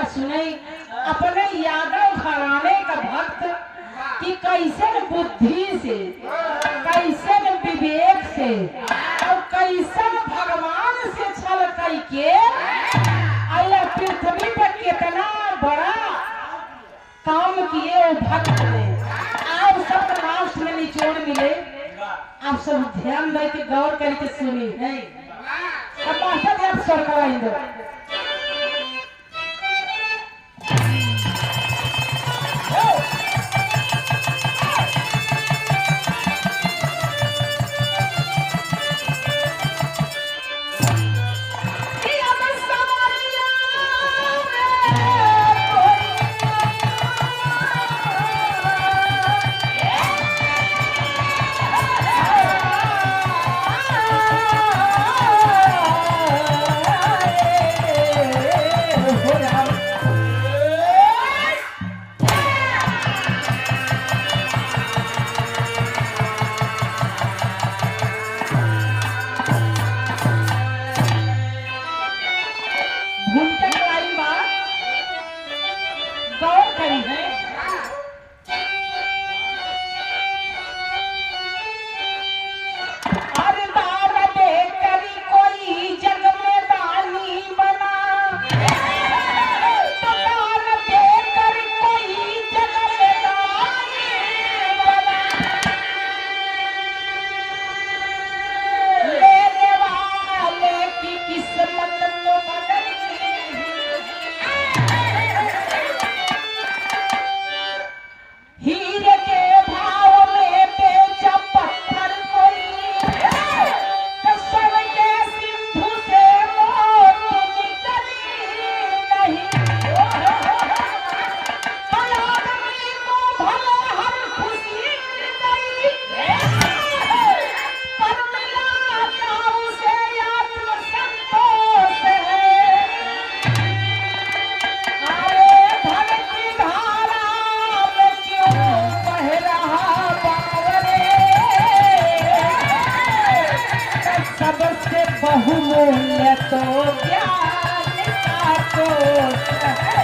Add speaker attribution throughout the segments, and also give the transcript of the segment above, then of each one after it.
Speaker 1: सुने अपने यादव घराने का भक्त कि कैसे बुद्धि से, कैसे विवेक से और कैसे भगवान से छल करके आया पृथ्वी पर कितना बड़ा काम किए वो भक्त ने। आप सब लास्ट में निचोड़ मिले, आप सब ध्यान दे के गौर करके सुनी है। अब मास्टर आप स्वर कराएंगे। सबसे बहुमूल्य तो ज्ञान का कोश है।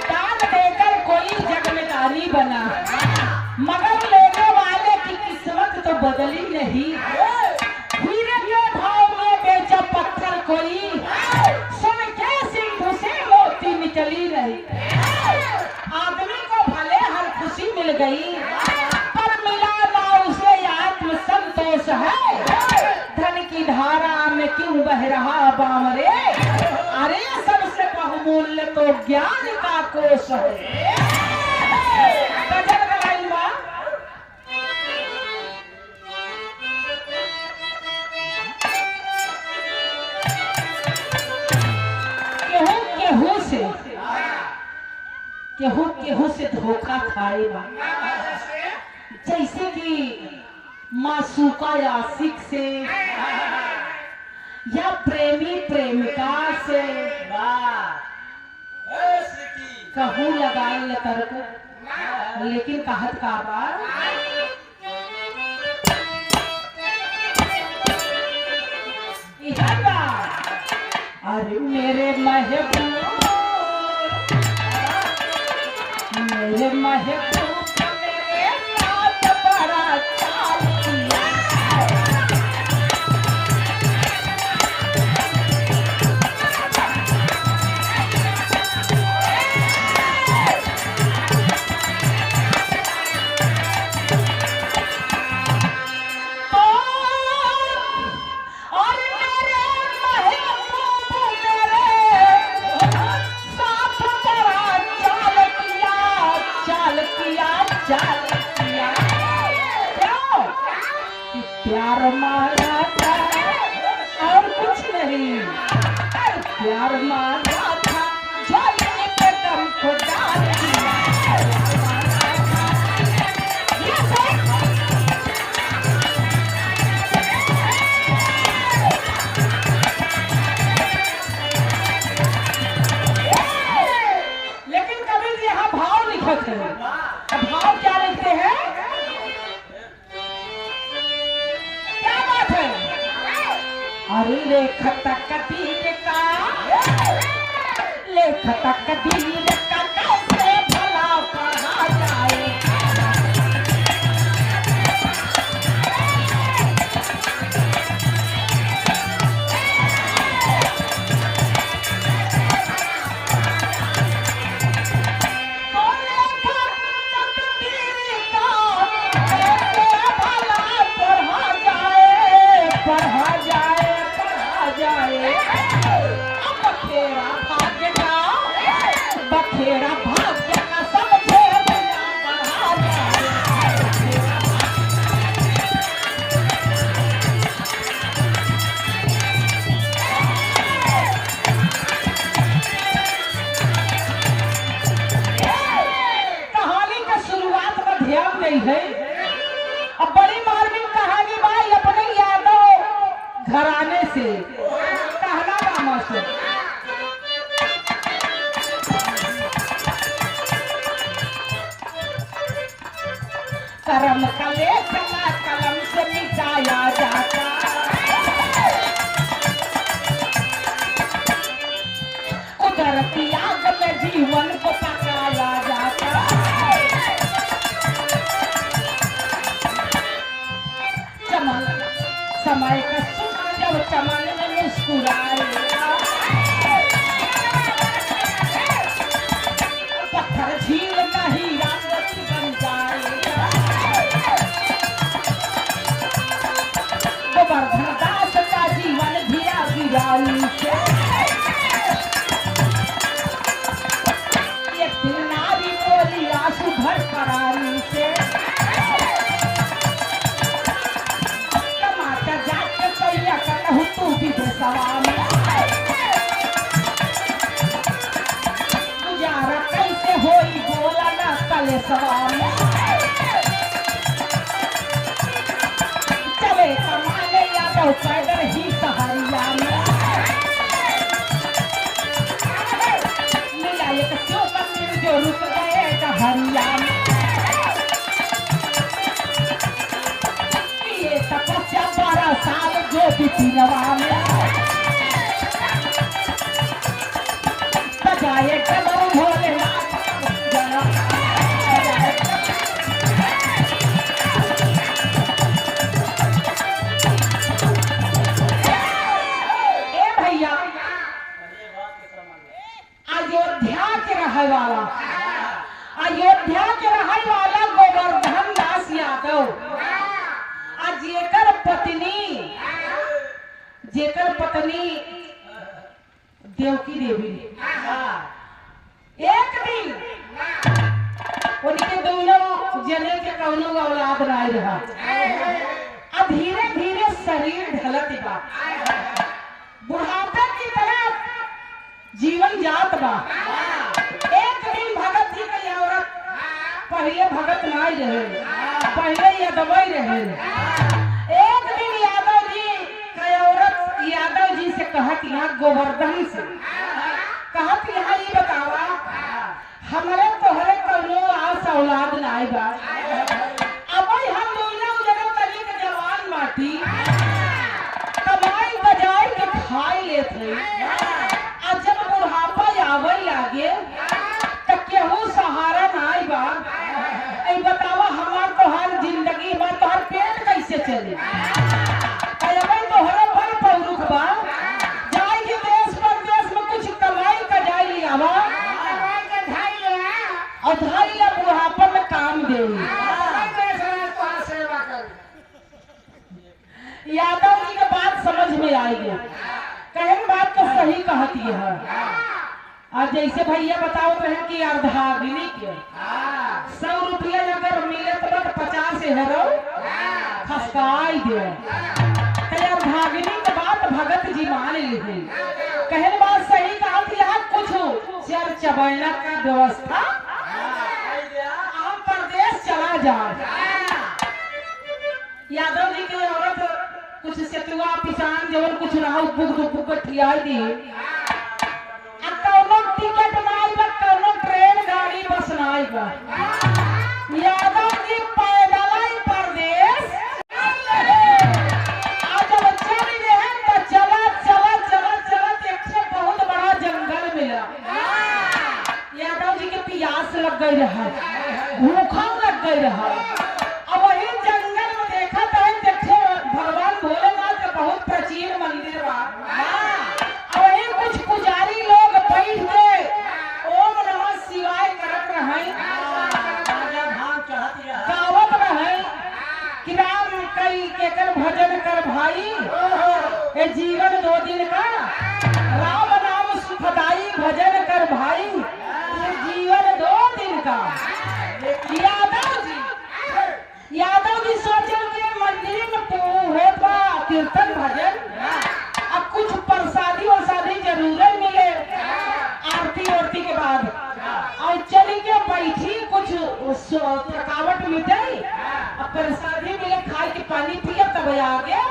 Speaker 1: दान देकर कोई जग में दानी बना, मगर लेने वाले की किस्मत तो बदली नहीं। हीरे के भाव में बेचा पत्थर कोई, निकली रही। आदमी को भले हर खुशी मिल गई, पर मिला ना उसे आत्म संतोष है। धन की धारा में क्यों बह रहा बावरे, अरे सबसे बहुमूल्य तो ज्ञान का कोश है। गजल गवाई माँ केहू से धोखा खाएगा, जैसे कि मासूका आशिक से या प्रेमी प्रेमिका से कहूँ लगाए तर्क, लेकिन कहत का बार अरे मेरे महबूब मेरे महबूब मेरे साथ बड़ा चाल किया। प्यार मारा था और कुछ नहीं, प्यार मारा था झोली पे दम को डाल दिया। लेकिन कभी यहाँ भाव लिखत है, भाव अरे लेखत कदीर का लेखत कदीर का कैसे भला पढ़ा जाए। बखेड़ा भाग्य का समझे बिना बढ़ा जाए। कहानी का शुरुआत में ध्यान नहीं है। अब बड़ी मार्मिक कहानी भाई अपने यादव घराने से कहना रामा से। कर्म का लेखना कलम से मिटाया जाता, कुदरती आग में जीवन को पकाया जाता। चमन समय का सुख जब चमन में मुस्कुराएगा, पत्थर झील का हीरा बन जाएगा। गोवर्धन दास का जीवन धिया गिराई से, एक दिन नारी बोली आंसू भर करारी से, टमाटर जाके कैया कहूँ तू भी सवाल, गुजारा कैसे होई बोला ना कले सवाल। चले कमाने यादव पैदल ही सहरिया में, मिला एक क्यों मंदिर जो रुक गए डहरिया में। ये तपस्या 12 साल जो बिपिनवा में, बजाए डमरू भोलेनाथ अयोध्या के रहने वाला गोवर्धन दास यादव जेकर पत्नी देवकी देवी एक दिन उनके दोनों जने के कौनो औलाद नहीं रहा। धीरे धीरे शरीर ढलत बा, बुढ़ापे की तरफ जीवन जात बा। एक दिन भगत जी की औरत, पहले भगत नहीं रहे, पहले यादवई रहे। एक दिन यादव जी की औरत यादव जी से कहत, यहाँ गोवर्धन से कहत, यहाँ ये बतावा हमारे तोहरे कौनो आस औलाद नहीं बा। अब हम दोनों जगह तली के जवान माटी कमाई बजाई के खाई लेते, और जब बुढ़ापा आवे लागे तो केहू सहारा नहीं बा। ऐ बतावा हमार तोहर जिंदगी में तोहर पेट कैसे चले। तोहरे बड़ पौरुख बा, जाए के देश परदेश में कुछ कमाई का जाए लियावा और धाई ला बुढ़ापा में काम दे। यादव जी के बात समझ में आई गई, कहन बात तो सही कहती है। और जैसे भैया बताओ बहन की अर्धागिनी के 100 रुपया अगर मिले तो 50 हेरो खसकाई दे। अर्धागिनी के बात भगत जी मान ली, कहन बात सही कहा थी। यहाँ कुछ चर चबैना का व्यवस्था हम प्रदेश चला जाए। यादव जी की औरत कुछ सेतुआ पिसान जवन कुछ रहा बुक ठियाई दी, कौनो टिकट नाई बा, कौनो ट्रेन गाड़ी बस नाई बा। यादव जी पैदल ही प्रदेश आज जब चल रहे हैं तो चल प्यास लग गई रहा, भूखा लग गई रहा। अब वही जंगल में देखा तो देखे भगवान भोलेनाथ का बहुत प्राचीन मंदिर बा। अब वही कुछ पुजारी लोग बैठ के ओम नमः शिवाय करत रहे, गावत रहे कि राम कई केकर भजन कर भाई, ये जीवन 2 दिन का, राम नाम सुखदाई भजन कर भाई, ये जीवन 2 दिन का। यादव जी सोचल के मंदिर में होता कीर्तन भजन, अब कुछ प्रसादी वरसादी जरूर मिले आरती वारती के बाद, और चली के बैठी कुछ थकावट मिटे, अब प्रसादी मिले, खाए के पानी पिए तब आ गया।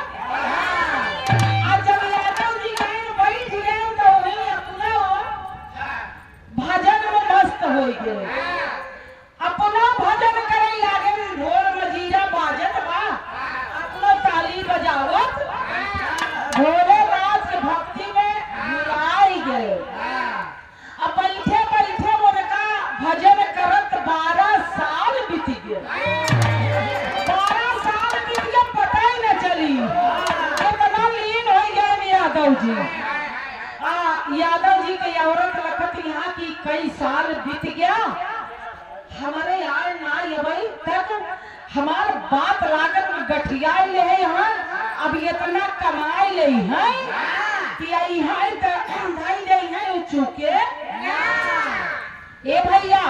Speaker 1: आज जब यादव जी गए बैठ गए तो वही अपना भजन में मस्त हो गए, अपना भजन करे लागे, ढोल मजीरा बाजत बा, अपना ताली बजावत भोलेनाथ के भक्ति में मिलाई गए। अब बैठे बैठे उनका भजन करत 12 साल बीत गए। 12 साल बीत गए, पता ही न चली, इतना लीन हो गए यादव जी। यादव जी के औरत लखत यहाँ की कई साल बीत गया, हमारे यहाँ ना अभी तक हमार बात लागत में गठिया ले है, यहाँ अब इतना कमाई ले है कि यहाँ दे है चुके। ए भैया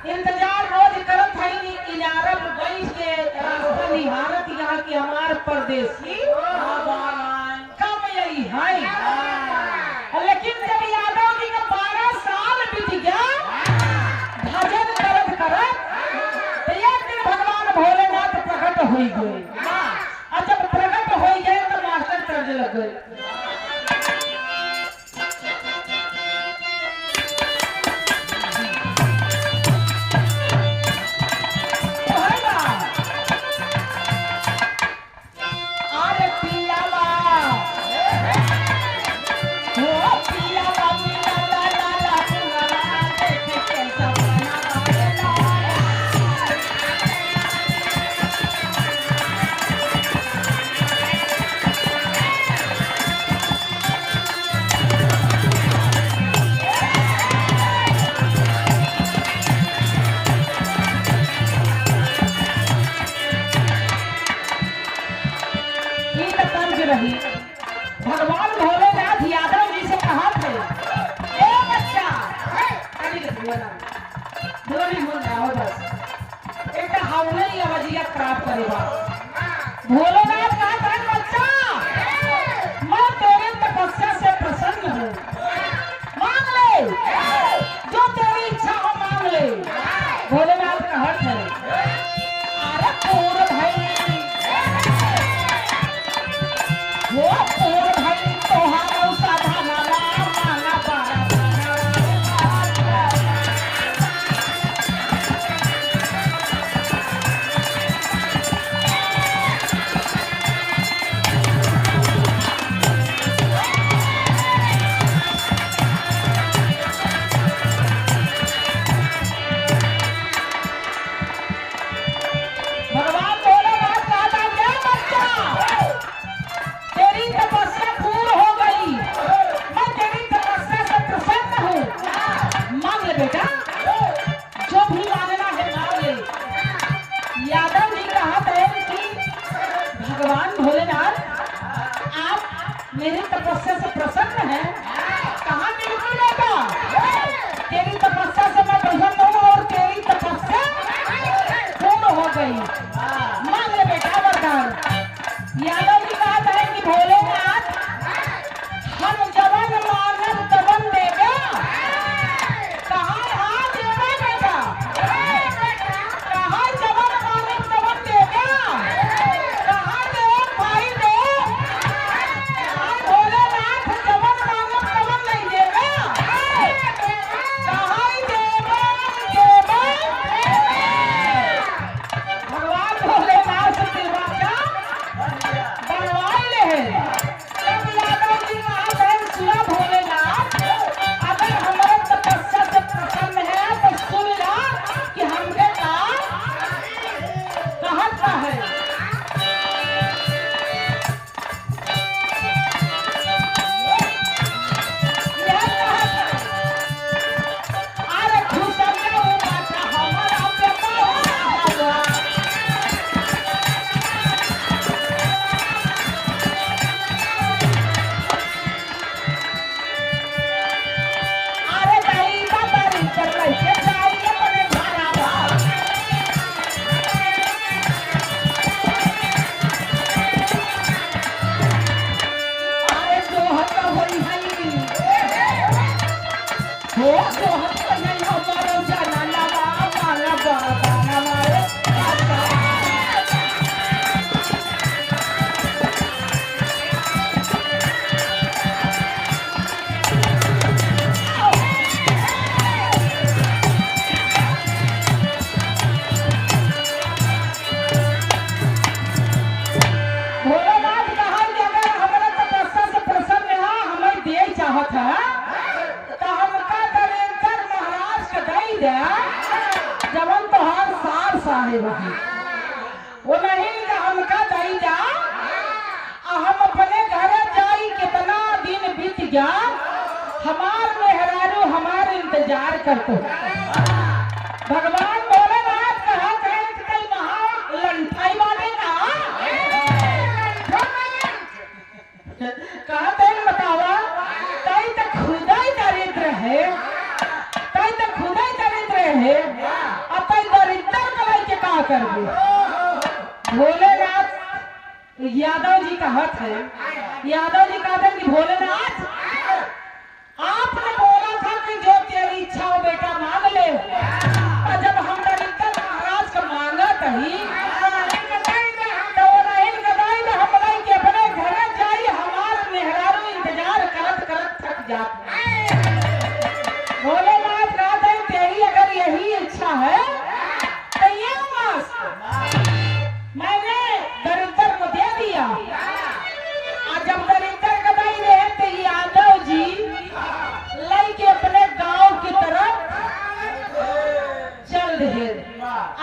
Speaker 1: इंतजार रोज करत है, इनारत बैठ के रास्ता निहारत यहाँ की हमार परदेसी कम यही है। लेकिन जब यादव जी का 12 साल बीत गया भजन करत करत, तो एक दिन भगवान भोलेनाथ प्रकट हो गए, और जब प्रकट हो गए तो मास्टर तर्ज लग गए। भगवान भोलेनाथ यादव जी से कहा थे, ए बच्चा, बस एक हमने ही अवजिया प्राप्त करेगा। भोलेनाथ कहा था, बच्चा मैं तेरे तपस्या से प्रसन्न हूँ, मांग ले जो तेरी इच्छा हो, मांग ले। भोलेनाथ कहा थे, अरे पूर्ण भाई वो पूर्ण भाई तोहार साधा नाला मांगा पारा। भगवान भोलेनाथ कहा था, क्या बच्चा तेरी तपस्या पूर्ण हो गई, मैं तेरी तपस्या से प्रसन्न हूँ, मांग ले बेटा, जो भी मांगना है मांग ले। यादव जी कहा है कि भगवान भोलेनाथ आप मेरी तपस्या से प्रसन्न हैं? कहा बिल्कुल बेटा, तेरी तपस्या से मैं प्रसन्न हूँ और तेरी तपस्या पूर्ण हो गई, मांग ले बेटा वरदान। यादव जी कहा है कि भोलेनाथ हम जवन मानव तवन देगा, कहा हाँ देगा बेटा, कहा जवन मानव तवन देगा, कहा दे भाई दे। भोलेनाथ है वही वो नहीं कि हमका दई जा हम अपने घर जाई कितना दिन बीत गया हमार मेहरारू हमार इंतजार करते भगवान भोलेनाथ कहा कहीं महा लंठाई वाले कहा तेन बतावा तई तो खुदा ही दरिद्र है तई तो खुदा ही दरिद्र है अब तई दरिद्र कलाई के का करबे भोलेनाथ यादव जी कहत है यादव जी कहते हैं कि भोलेनाथ आपने बोला था कि जो तेरी इच्छा हो बेटा मांग ले और जब हम दरिद्र महाराज का मांगा तही तो हम लाई के अपने घर जाई हमार मेहरारू इंतजार करत करत थक जात भोलेनाथ कहते हैं तेरी अगर यही इच्छा है तो ये मस्त मैंने दरिद्र को दे दिया और जब दरिद्र का दई रहे तो यादव जी लाई के अपने गांव की तरफ चल रहे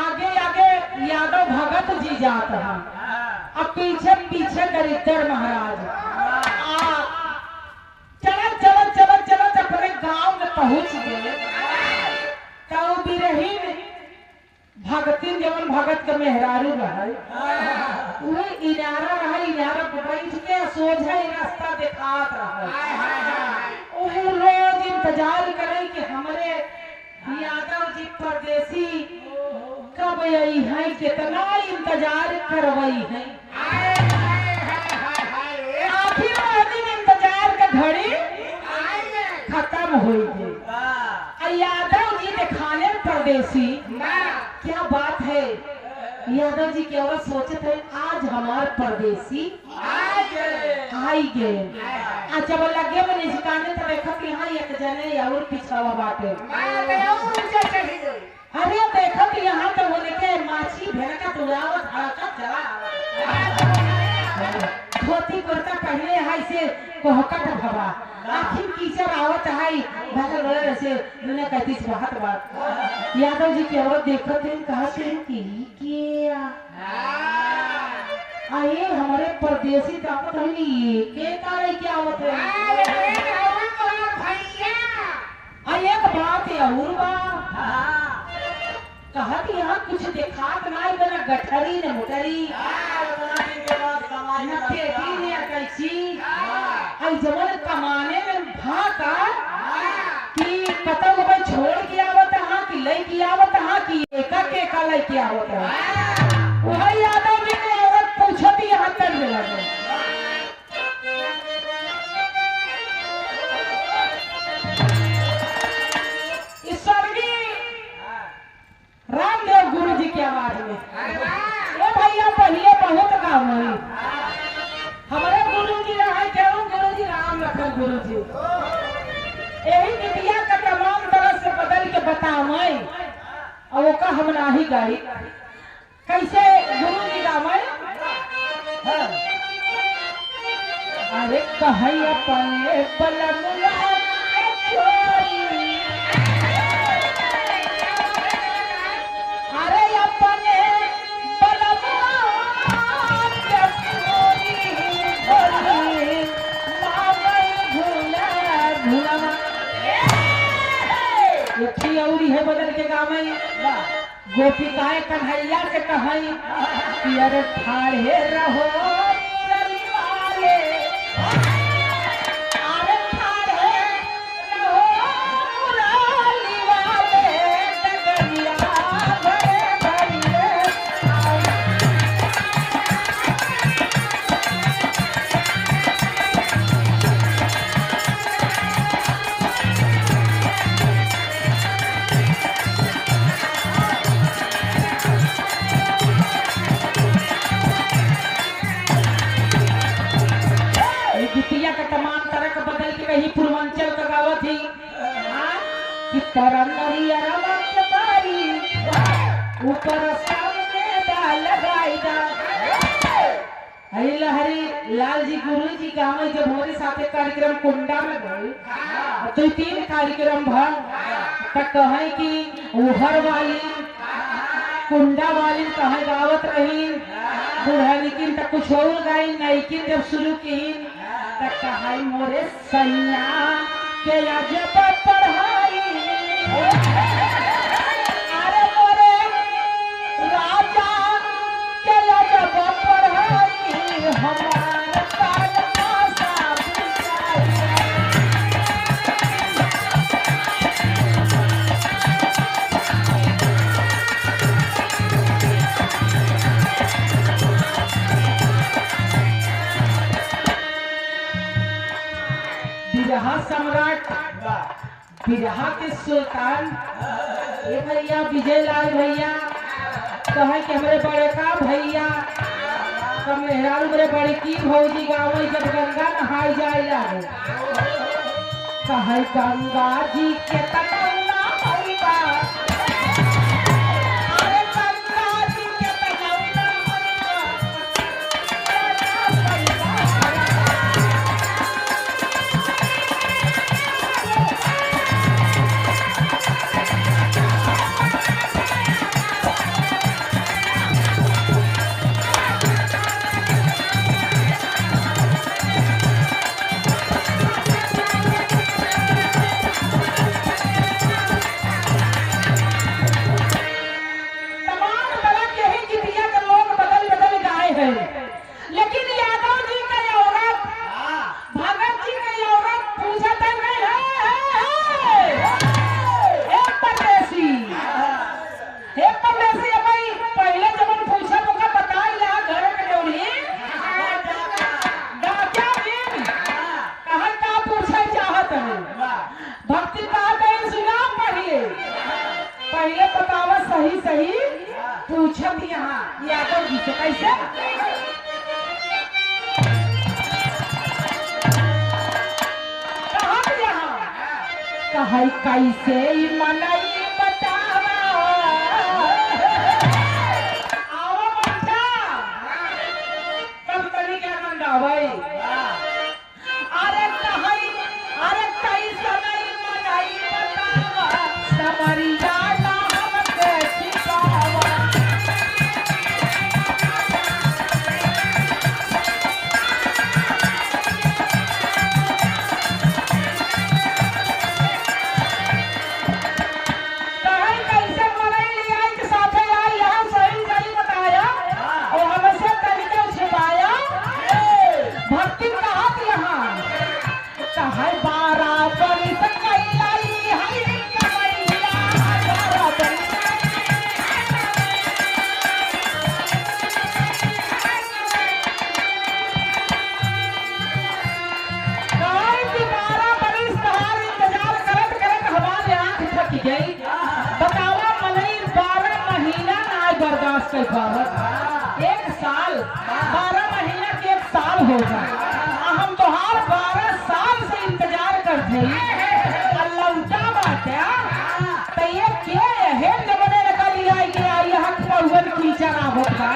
Speaker 1: आगे आगे यादव भगत जी जाता है अब पीछे पीछे दरिद्र महाराज चलत चलत चलत चलत अपने गांव में पहुंच गए तो बिरहीन भगतिन जवन भगत के मेहरारू रहे वही इनारा रहे इनारा बैठ के सोझा ही रास्ता दिखात रहे वही रोज इंतजार करे कि हमारे यादव जी परदेसी कब आई है कितना इंतजार करवई है आखिर वो दिन इंतजार का घड़ी खत्म हो गई यादव जी दिखाने परदेसी क्या बात है यादव जी क्या सोचते थे आज हमार परदेसी आई गए जब लगे मैंने जिकाने तो देखा कि यहाँ एक जने और पिछड़ा बाटे अरे देखा कि यहाँ तो बोले के माछी भेड़ का तुड़ावत हड़का चला धोती कुर्ता पहने है से कोहकट भवा आखिर कीचड़ आवत है भागल रोले से दुनिया कहती बात बात यादव जी की औरत देखते हैं कहते हैं कि क्या आए हमारे परदेसी दावत है नहीं के तारे क्या आवत है भैया एक बात है और बा कहा कि यहाँ कुछ दिखात नहीं बना गठरी न मोटरी न खेती न कैसी आई जवन कमाने में भाका कि कतौ भाई छोड़ के आवत हाँ कि ले के आवत हाँ कि एका के का ले के आवत है वही यादव जी ने औरत पूछती यहाँ तक मिला रामदेव गुरु जी की आवाज में भैया पहले बहुत काम हुई हमारे गुरु जी रहा क्यों गुरु जी राम लखन गुरु जी यही विद्या का तमाम तरह से बदल के बतावे और वो का हम नाही गाई कैसे गुरु जी गावे अरे कहे अपने बलमुला है बदल के गावे गोपिकाएं कन्हैया से कहाई कि अरे ठाड़े रहो मुरली वाले अरे ठाड़े रहो मुरली वाले डगरिया भरे भरे कहीं पूर्वांचल का गावत ही कि तरंगरी अरवत बारी ऊपर सामने डाल लगाई दा हरी लहरी लाल जी गुरु जी का हम जब हमारे साथ कार्यक्रम कुंडा में गए तो 3 कार्यक्रम भर तक कहे कि उहर वाली कुंडा वाली कहे गावत रही बूढ़ा लेकिन तक कुछ और गई नईकिन जब शुरू की तक कहा मोरे सैया के अजब पढ़ाई अरे मोरे राजा के अजब पढ़ाई हमारे काल आशा बुझाई। बिरहा सम्राट बिरहा के सुल्तान ये भैया विजय लाल भैया कहे कि हमारे बड़े का भैया कब मेहरारू मेरे बड़ी की भौजी गाँव जब गंगा नहाई जाए लागे कहे गंगा जी के तटौना भैया अरे गंगा जी के तटौना लेकिन यादव जी का औरत भगत जी का औरत पूछत हे परदेसी भाई पहले जब पूछा तो बताई ला घर के डोरी डाका दिन कहा का पूछे चाहत है भक्ति का कहीं सुना पहले बतावा सही सही पूछत यहाँ यादव जी से कैसे कहे कैसे मनई बतावा आओ बच्चा कब तनी क्या मंगावई अरे कहे अरे कैसे नहीं मनई बतावा समरिया ना हमके सिखावा बतावा मनई 12 महीना ना बर्दाश्त कर पावत 1 साल 12 महीना के 1 साल होगा हम तोहार 12 साल से इंतजार करते लौटा बाटे तो ये के है जबने लगा लिया गया यहाँ पौवन कीचड़ आवत बा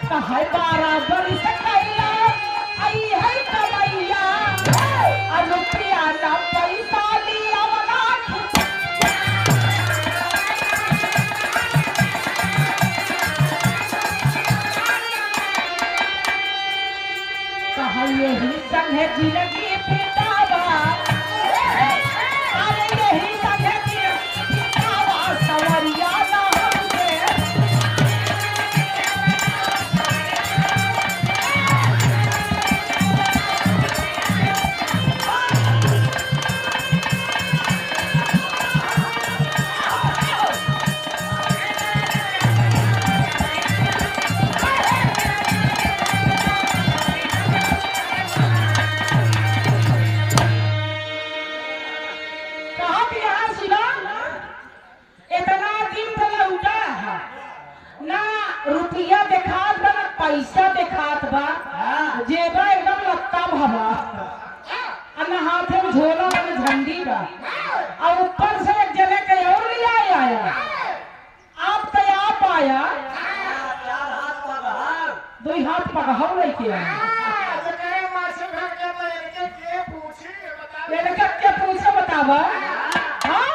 Speaker 1: तो है 12 बरस कैला आई है कमैया रुपया ना पैसा लिया कहा यही संग है जिंदगी पितावा अरे यही संग है जिंदगी पितावा सवरिया ना हमसे रुपया देखात बा पैसा देखात बा जेबा एकदम लत्ता भवा अन्ना हाथे में झोला में झंडी बा और ऊपर से एक जने के और लिया आया आप तो आप आया 2 हाथ पकड़ लेके आया ये के पूछे बतावा हां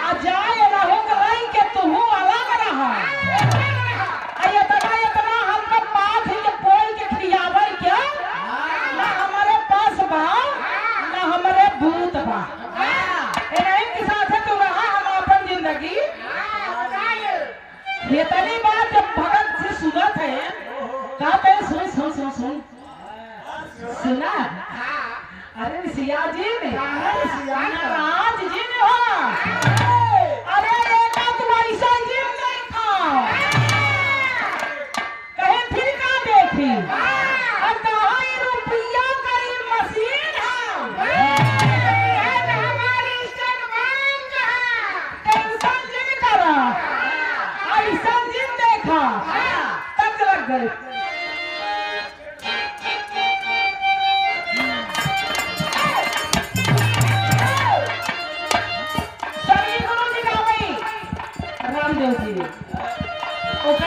Speaker 1: आ जाए ना हो गई के तू ये तनी बात जब भगत से सुनत है कहा पे सुन सुन सुन सुन सुना अरे सिया जी ने राज जी ने हो अरे बेटा तुम ऐसा जी देखा कहे फिर का देखी अब कहा रुपया का मशीन है हमारी टेंशन जी करा ऐसा जी देखा तक लग गई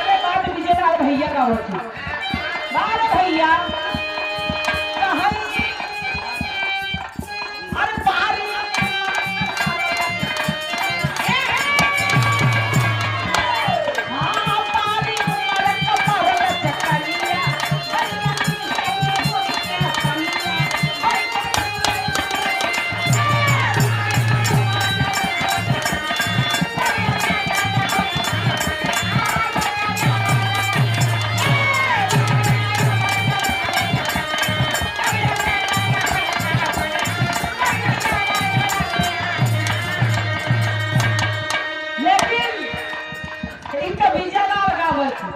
Speaker 1: भैया का होती बात भैया अरे पारी हाँ पारी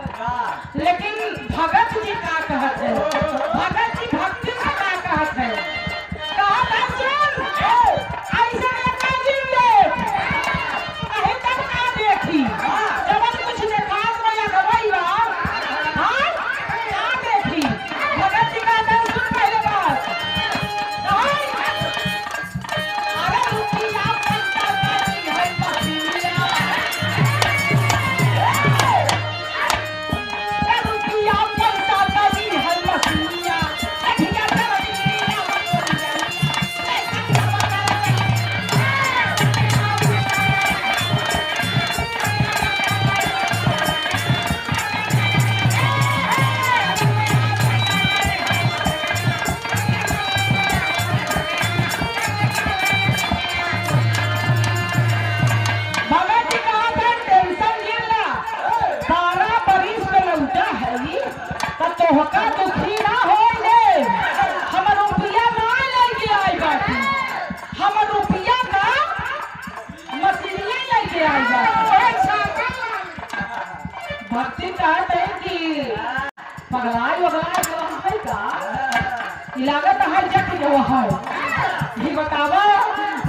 Speaker 1: लेकिन भगत जी का कहत है भगत जी भक्ति से का कहत है कहा सुन ऐसा का जीव ले कहे तब का देखी जब कुछ देखा तो या दवाई बा हां का देखी भगत जी का दर्शन सुन पहले बात अरे रुपया पैसा का है मसीहा होका दुखी ना हो ले हम रुपया ना लेके आई बाटी हम रुपया का मशीनिया लेके आई बाटी भक्ति कहते हैं कि पगलाई वगलाई जो है का लागत हर जग जो है ये बतावा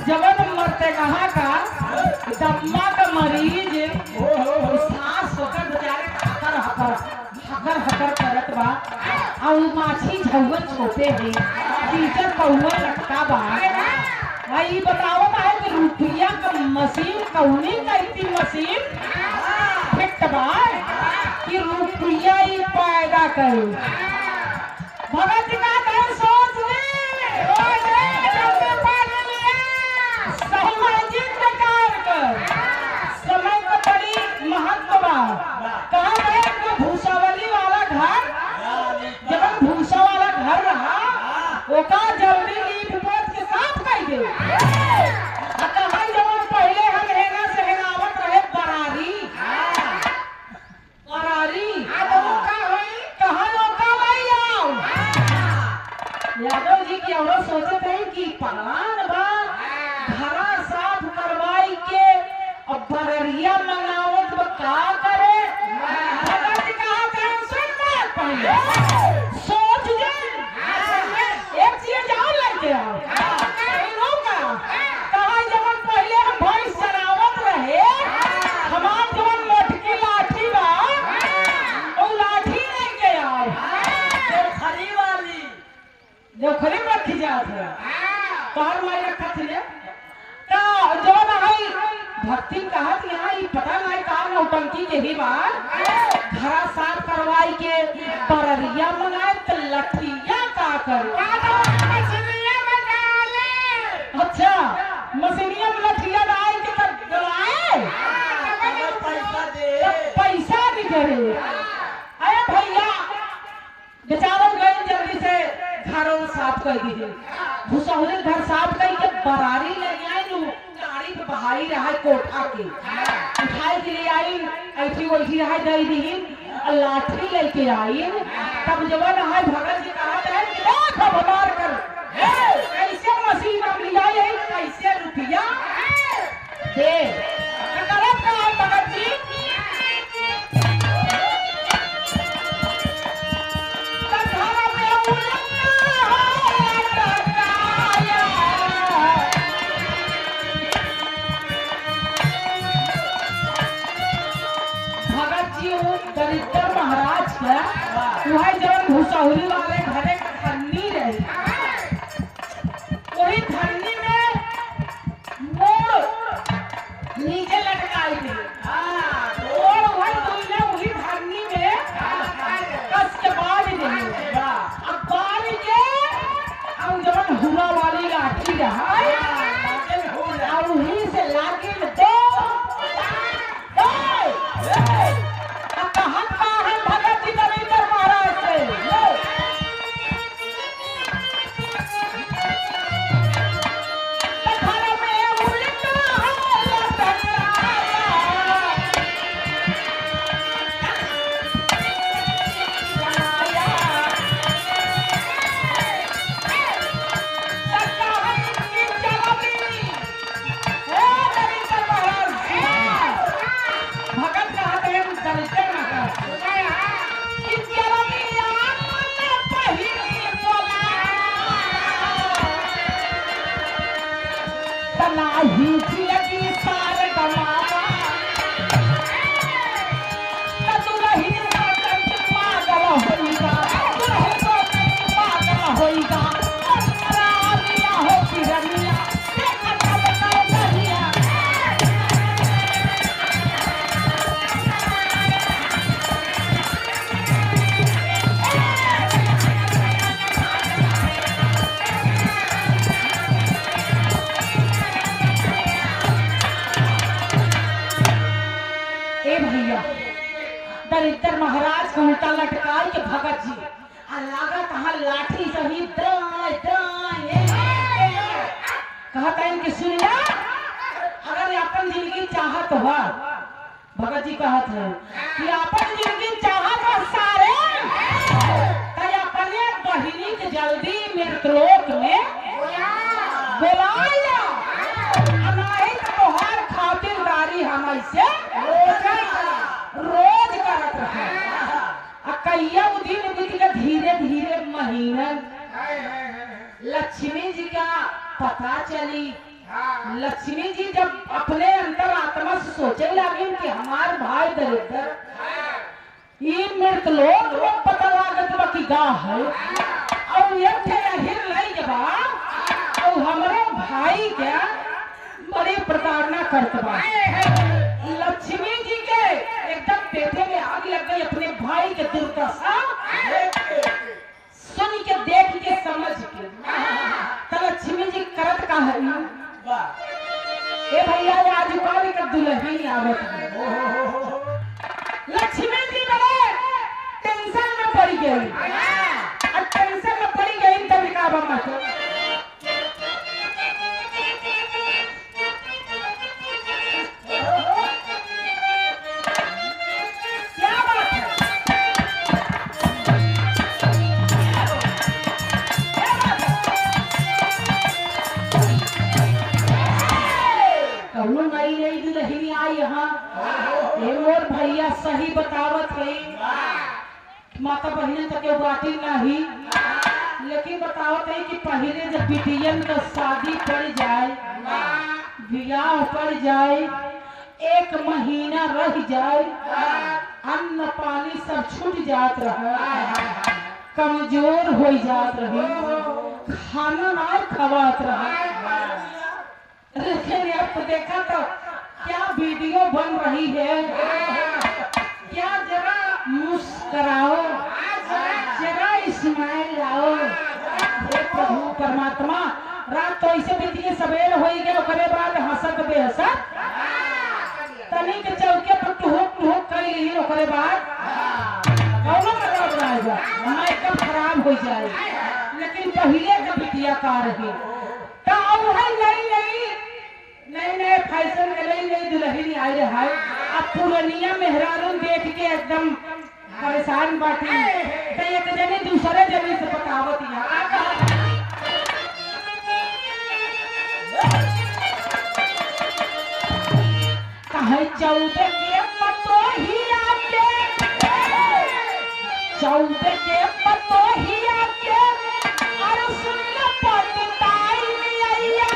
Speaker 1: जवन मरते कहाँ का दम्मा का मरीज सांस होकर बेचारे हकर हकर हकर करत बा और माछी झौवन छोटे हैं टीचर कौआ लटका बा भाई बताओ ना है कि रुपया का मशीन कौनी कहती मशीन फिट बा कि रुपया ही पैदा करे भगत जी का कहे सोच ले सामाजिक प्रकार कर समय का बड़ी महत्व बा कहा है भूसावली वाला घर जब भूसा वाला घर रहा ओका जल्दी लीप पोत के साथ कर दे कहा जब पहले हम हेना से हेनावत रहे बरारी बरारी कहा ओका भाई आओ यादव जी की औरत सोचते हैं कि पगवान बा घरा साफ करवाई के अब बररिया मंगावत बा का करे सोच जे एक चीज जाओ लेके आओ कहा जब पहले हम भैंस चरावत रहे हमार जवन मोटकी लाठी बा वो लाठी लेके आओ देवखरी वाली देवखरी में रखी जात है कहर में रखत है का जवन आई भक्ति कहा कि यहाँ ये पता नहीं कहा नौटंकी के ही बात घरा साफ करवाई के बररिया मंगाए तो लठिया का कर अच्छा मशीनिया में लठिया डाल के तब गलाए पैसा भी करे अरे भैया बेचारों गए जल्दी से घरों साफ कर दीजिए भूसौरे घर साफ करके बरारी ले आए गाड़ी पे बहाई रहा कोठा के उठाए के लिए आई ऐसी वैसी है दई दी लाठी लेके आई। तब जवान है भगत जी कहा है खबरदार कर कैसे मशीन हम लिया कैसे रुपया दे करब का भगत जी। दरिद्र महाराज का वही जब घुसौरी वाले घरे धरनी रही वही धरनी में मोड़ नीचे लटकाई थी और वही धरनी में कस के बाज दी। अब बाज के हम जब हुआ वाली लाठी रहा और वहीं से लाठी में दो दरिद्र महाराज को उल्टा लटकाई के भगत जी लागत कहा लाठी सही कहता है कि सुनिया अगर अपन जिंदगी चाहत हो भगत जी कहत है कि अपन जिंदगी चाहत हो सारे तो अपने बहिनी के जल्दी मृतलोक में बुला लो नहीं तो तोहार खातिरदारी हम ऐसे रोज करत रहे कईया दिन बीत के धीरे धीरे महीना लक्ष्मी जी का पता चली। लक्ष्मी जी जब अपने अंदर आत्मा से सोचे लगी कि हमार भाई दरिद्र ये मृतलोक में पता लागत बा कि गा है और ये हिर नहीं जबा और हमारे भाई के बड़ी प्रताड़ना करत बा। लक्ष्मी जी के एकदम पेटे में आग लग गई अपने भाई के दुर्दशा सुन के देख के समझ के तो लक्ष्मी जी करत का है ए भैया आज कल के दुल्हन आवत लक्ष्मी जी बड़े टेंशन में पड़ गई और टेंशन में पड़ गई तब का बम्मा और भैया सही बतावत है माता बहन तक बाटी नहीं लेकिन बतावत है कि पहले जब बिटियन का शादी पड़ जाए ब्याह पड़ जाए 1 महीना रह जाए अन्न पानी सब छूट जात रहे कमजोर हो जात रहे खाना ना खवात रहे। लेकिन अब देखा तो क्या वीडियो बन रही है क्या जरा मुस्कुराओ जरा स्माइल लाओ हे प्रभु परमात्मा रात तो ऐसे बीती सवेर हो गया ओकरे बाद हंसत बेहसत तनिक चौके पर टुहुक टुहुक कर ली ओकरे बाद कौनो खराब रहेगा मेकअप खराब हो जाए लेकिन पहले का बिटिया का रही तो अब है नई नई फैशन के नई नई दुल्हन आई है अब पुरनिया मेहरारू देख के एकदम परेशान बाटी तो एक जने दूसरे जने से बतावत कहे चौदह के पतो ही आके चौदह के पतो ही आके और सुन लो पतिताई मिया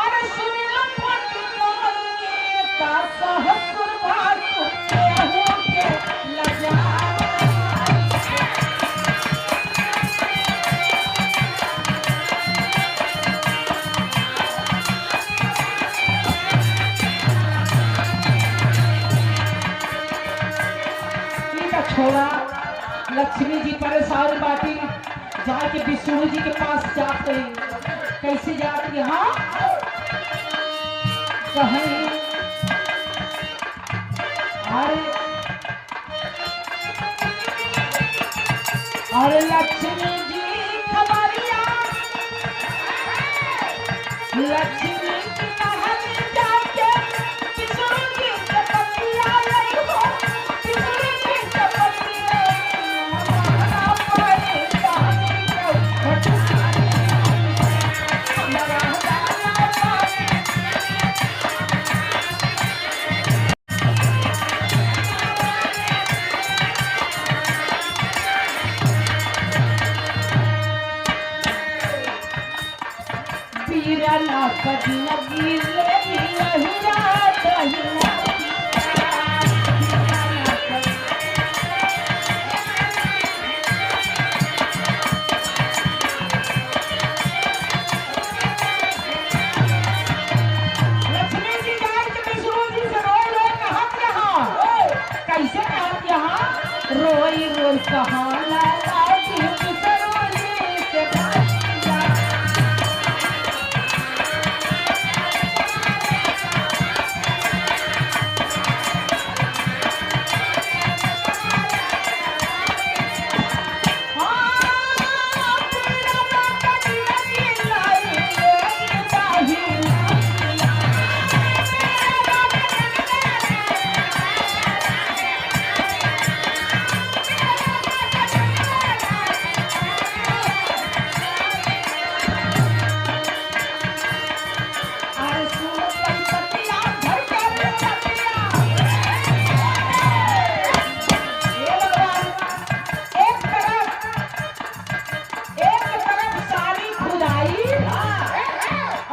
Speaker 1: और सुन लो पतिताई का सहस्र भाग हो के लजा छोड़ा। लक्ष्मी जी परेशान बाटी जाके विष्णु जी के पास जाते कैसे जाती हाँ कहें अरे लक्ष्मी जी खबरिया लक्ष्मी जी महल जाके विष्णु जी से पतिया लई हो विष्णु जी से पतिया हमारा परेशानी को हमारा वीरना कदी लगी ले लहिरा दहिना लक्ष्मी जी जान के विष्णु जी से रोई रोई कहत यहाँ कैसे कहत यहाँ रोई रोई कहाँ लगा जी विष्णु जी से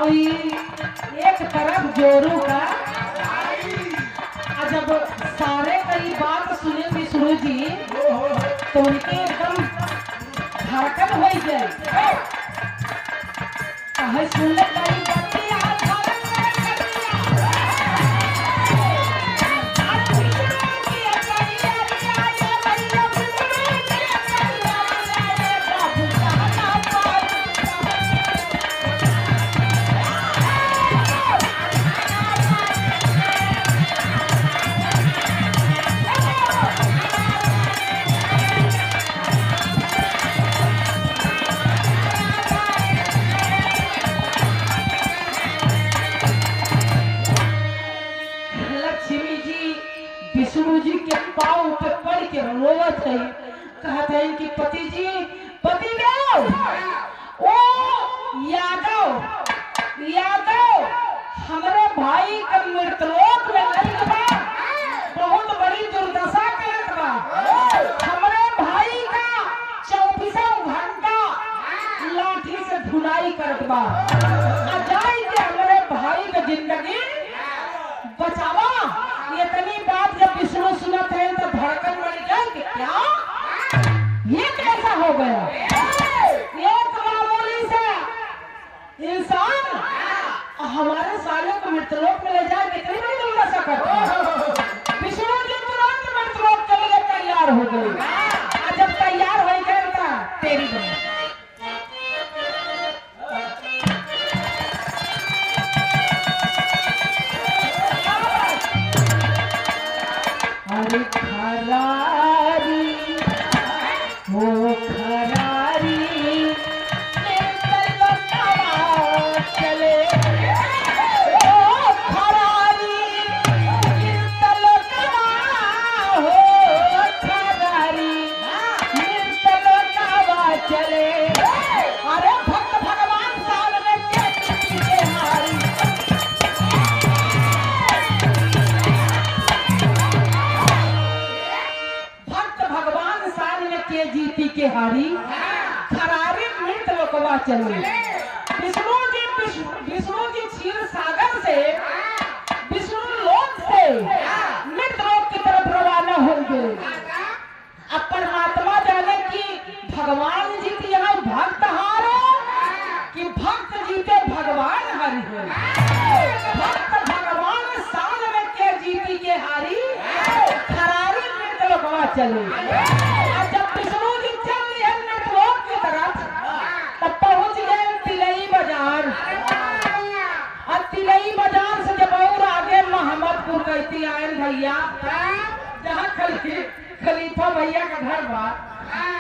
Speaker 1: एक तरफ जोरू का जब सारे कई बात सुने विष्णु जी तो उनके एकदम धड़कन हो जाए कहे सुन कई बतिया विष्णु जी के पांव पे पड़ के रोवत है कहते हैं कि पति जी पति देव ओ यादव हमारे भाई का मृतलोक में नहीं बा बहुत बड़ी दुर्दशा करत बा हमारे भाई का 24 घंटा लाठी से धुलाई करत बा जाई के हमारे भाई का जिंदगी बचावा। इतनी बात जब विष्णु सुनत है तो धड़कन बढ़ गया कि क्या ये कैसा हो गया एक मामूली सा इंसान हमारे सालों को मृतलोक में ले जाए कितनी बड़ी दुर्दशा करता है। हारी खरारी मृत लोकवा चले। विष्णु जी क्षीर सागर से विष्णु लोक से मृत लोक की तरफ रवाना होंगे। अब परमात्मा जाने कि भगवान जीते यहाँ भक्त हारे कि भक्त जीते भगवान हारी हो। भक्त भगवान साल में के जीती के हारी खरारी मृत लोकवा चले। और जब विष्णु जी चल रही है मृत लोक की तरफ तब पहुंच गए तिलई बाजार। और तिलई बाजार से जब और आगे मोहम्मदपुर कहती आए भैया जहाँ खलीफा भैया का घर बा।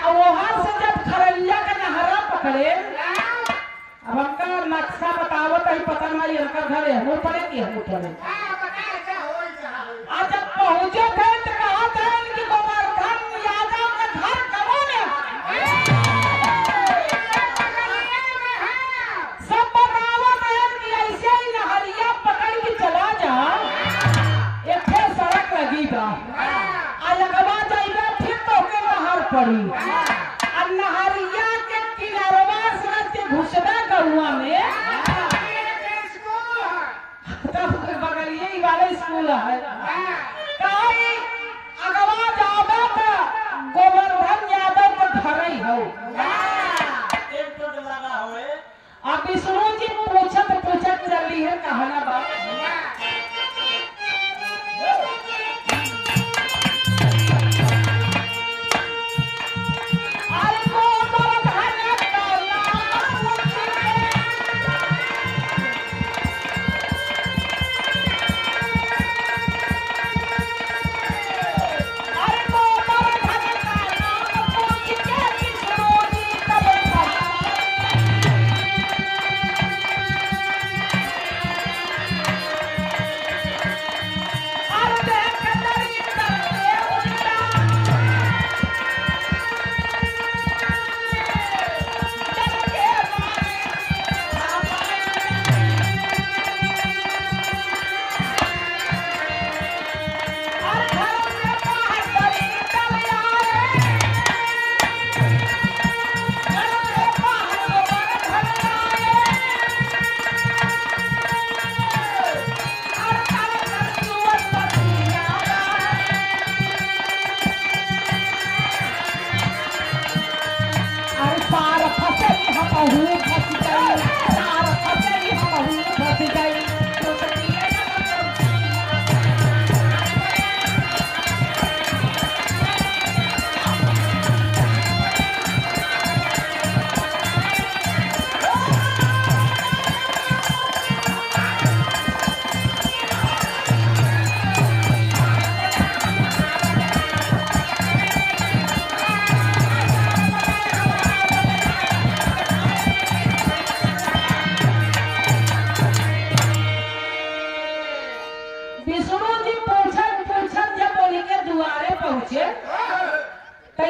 Speaker 1: और वहां से जब खरैया का नहरा पकड़े अब हमका नक्शा बतावत है पता नहीं इनका घर है पड़े कि हम पड़े। आज जब पहुंचे थे तो कहा था इनकी गोवर्धन यादव का घर कौन है। सब बतावत है कि ऐसे ही नहरिया पकड़ के चला जा एक सड़क लगी बा आज अगवा जाइबा फिर तो के नहर पड़ी। और नहरिया के किनारवा सड़क के घुसना गौवा में तब बगलिए ही वाला स्कूल है। कहीं अगवा जाओगे तो गोवर्धन यादव का घर ही हो। अब विष्णु जी पूछत चली है कहना बात।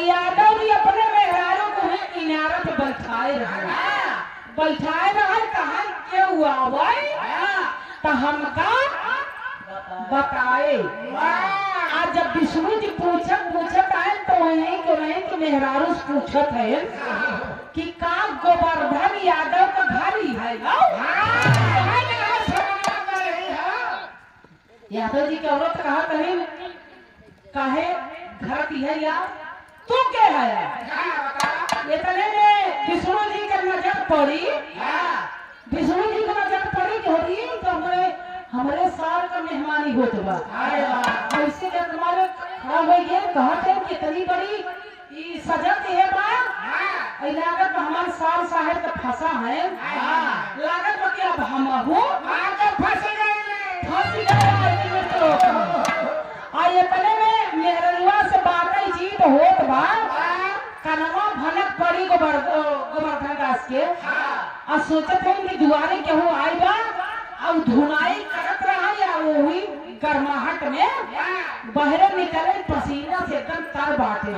Speaker 1: यादव जी अपने मेहरारों को ही इनारत बैठाए रहे कहा के हुआ भाई तो हमका बताए। आज जब विष्णु जी पूछत आए तो वही के रहे कि मेहरारू पूछत है कि का गोवर्धन यादव का घर ही है। यादव जी की औरत कहा कहे घर की है यार तू क्या है। इतने में विष्णु जी का नजर पड़ी कि हो रही तो हमारे साल का मेहमानी होत बा। ऐसे जब तुम्हारे खड़ा हो गए कहते हैं कितनी बड़ी सजत है बा लागत हमारे साल साहब का फंसा है लागत कि अब हम फंस गए। इतने में मेहरुआ से बात जीत होत बा कनवा भनक पड़ी गोवर्धन दास के और सोचत है कि दुआरे केहू आई बा और धुनाई करत रहा या वही गर्माहट में बहरे निकले पसीना से एकदम तर बाटे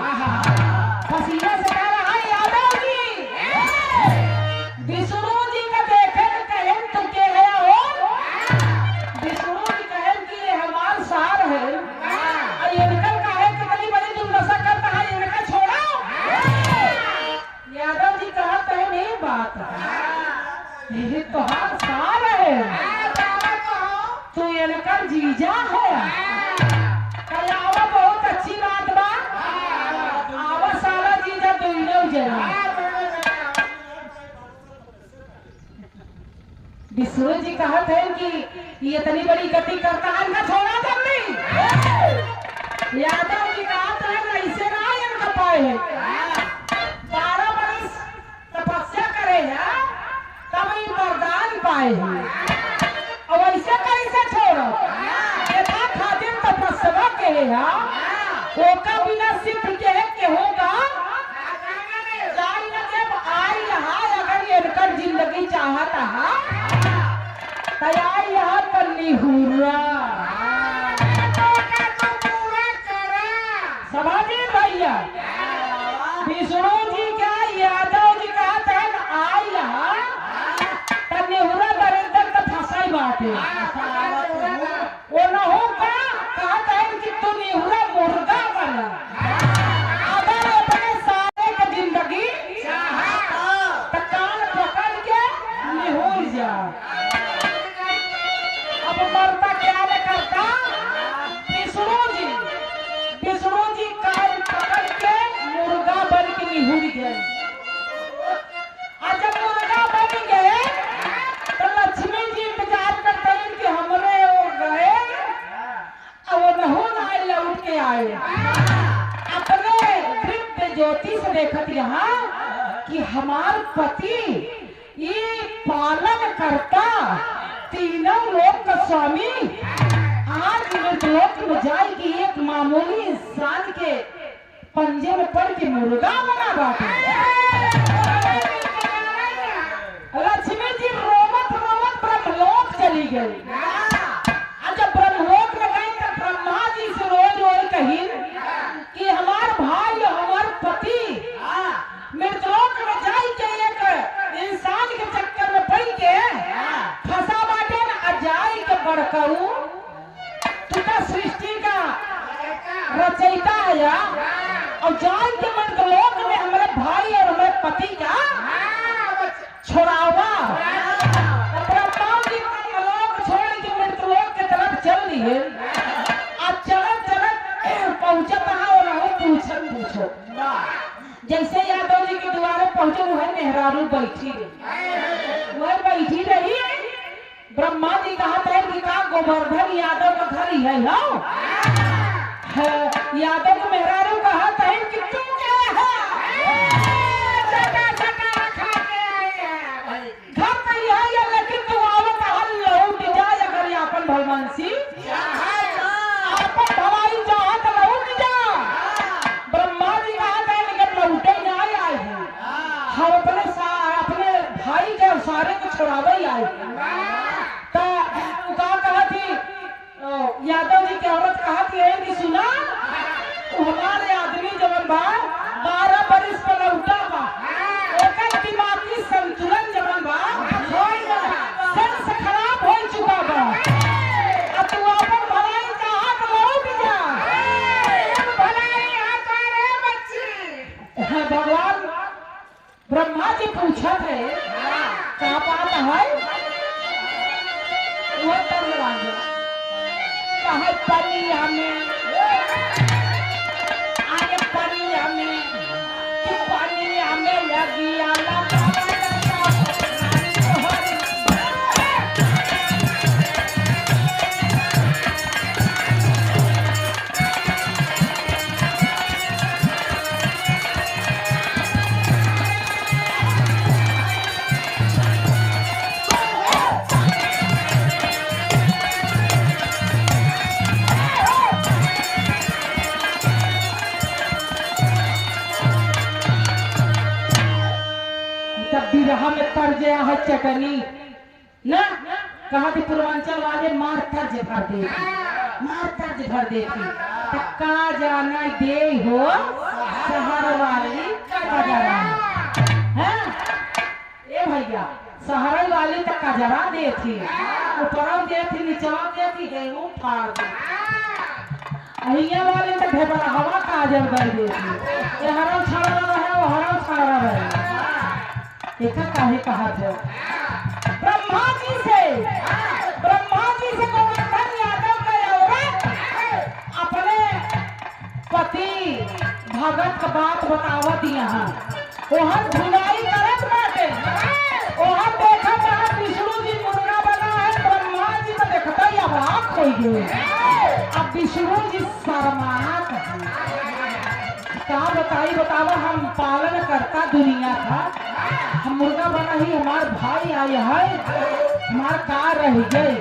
Speaker 1: पसीना से कह रहा यादव जी विष्णु जी का देखे कहन तो के है हो। विष्णु जी कहन कि ये हमार सार है और इनका काहे कि बड़ी बड़ी तुम नशा करता है इनका छोड़ो। जीजा है। कल आवा बहुत अच्छी बात बा। आवा साला जीजा दोनों जना। विष्णु जी कहते हैं कि ये इतनी बड़ी गति करता है, इनका छोड़ा जल्दी। यादव जी कहते हैं ऐसे ना इनका पाए है। 12 बरस तपस्या करे है तब ये वरदान पाए है। और ऐसे कैसे छोड़ो? यथा खातिर तपस्या के है ओका बिना सिद्ध के होगा जाई न जब आई यहाँ। अगर इनकर जिंदगी चाहता है तैयार यहाँ करनी हुआ समझे भैया। विष्णु जी का यादव जी का तन आई यहाँ नेहुरा दरिंदर का फसाई बाटे वो न हो का कहता है कि तू नेहुरा मुर्गा बना। अगर अपने सारे की जिंदगी तो कान पकड़ के निहुर जा। अब मरता क्या न करता विष्णु जी कान पकड़ के मुर्गा बन के निहुर गए। और जब मुर्गा बन गए तो लक्ष्मी जी इंतजार करते हैं कि हमरे वो गए और वो नहुन आए लौट के आए। अपने दिव्य ज्योति से देखत यहाँ कि हमार पति ये पालन करता तीनों लोक का स्वामी आज लोक में जाए कि एक मामूली इंसान के पंजे में पड़ के मुर्गा बना बाटे। लक्ष्मी जी रोमत रोमत ब्रह्मलोक चली गई। जब ब्रह्मलोक में गई तो ब्रह्मा जी से रोज रोज कही कि हमार भाई हमार पति मृतलोक में जाई के एक इंसान के चक्कर में पड़ के फंसा बाटे न अजाई के बड़कऊ तुका सृष्टि का रचयिता है और जाई के मृतलोक में हमारे भाई और हमारे पति का छोड़ावा। ब्रह्मा जी लोक छोड़ के मृतलोक के तरफ चल दिए। आज चलत चलत पहुंचत और पूछो जैसे यादव जी के द्वारे पहुंचे वह मेहरारू बैठी रही। वह बैठी रही ब्रह्मा जी कहते हैं कि का गोवर्धन यादव का घर ही है। यादव को मेहरारू कहते हैं कि तुम क्या है घर तो यह है लेकिन तू आवत हल लौट जाए। अगर अपन भगवानसी अपन भवाई चाहत लौट जा। ब्रह्मा जी कहते हैं लेकिन लौटे ना आए हैं। हम अपने भाई के सारे को छुड़ावे आए तो कहा थी यादव जी की औरत कहा थी कि सुना हमारे आदमी जवन बा 12 बरिस पर लौटा बा ओकर दिमागी संतुलन जवन बा से खराब हो चुका बा। अब तू अपन भलाई चाहत लौट जा। भलाई हाथ रे बच्ची। भगवान ब्रह्मा जी पूछा थे क्या बात है वो तरवाजा कहे पनिया में आगे पनिया में कि पनिया में लगी आला बिरहा में तर गया है चटनी ना कहा थी पूर्वांचल वाले मार तर्ज भर देती तो का जाना दे हो शहर वाली कजरा है ए भैया शहर वाली तो कजरा दे थी ऊपर दे थी नीचवा दे थी गेहूं फाड़ दे अहिया वाले तो ढेबरा हवा काजल कर दे थी ये हरम छाड़ा रहे वो हरम छाड़ा रहे देखा काहे कहा था ब्रह्मा जी से गोवर्धन यादव का पति भगत का बात बतावत यहाँ वहाँ धुनाई करत बाटे वहाँ देखा वहाँ विष्णु जी मुर्गा बना है ब्रह्मा जी को देखता ही अबाक हो गए। अब विष्णु जी शर्मात क्या बतावा हम पालन करता दुनिया का हम मुर्गा बना ही हमार भाई आए है हमार का रह गए।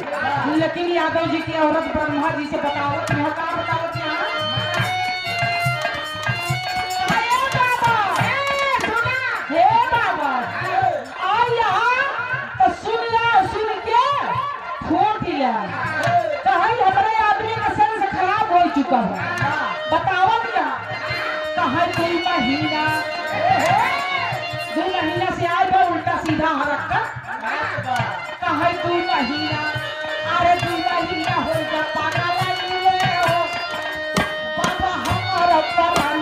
Speaker 1: लेकिन यादव जी की औरत ब्रह्मा जी से बतावत यहाँ का बतावत यहाँ हमारे आदमी का सेंस खराब हो चुका है। बतावत कहा 2 महीना से आज उल्टा सीधा रखा कहा 2 महीना अरे 2 महीना होगा पागल हो बाबा हमारा परान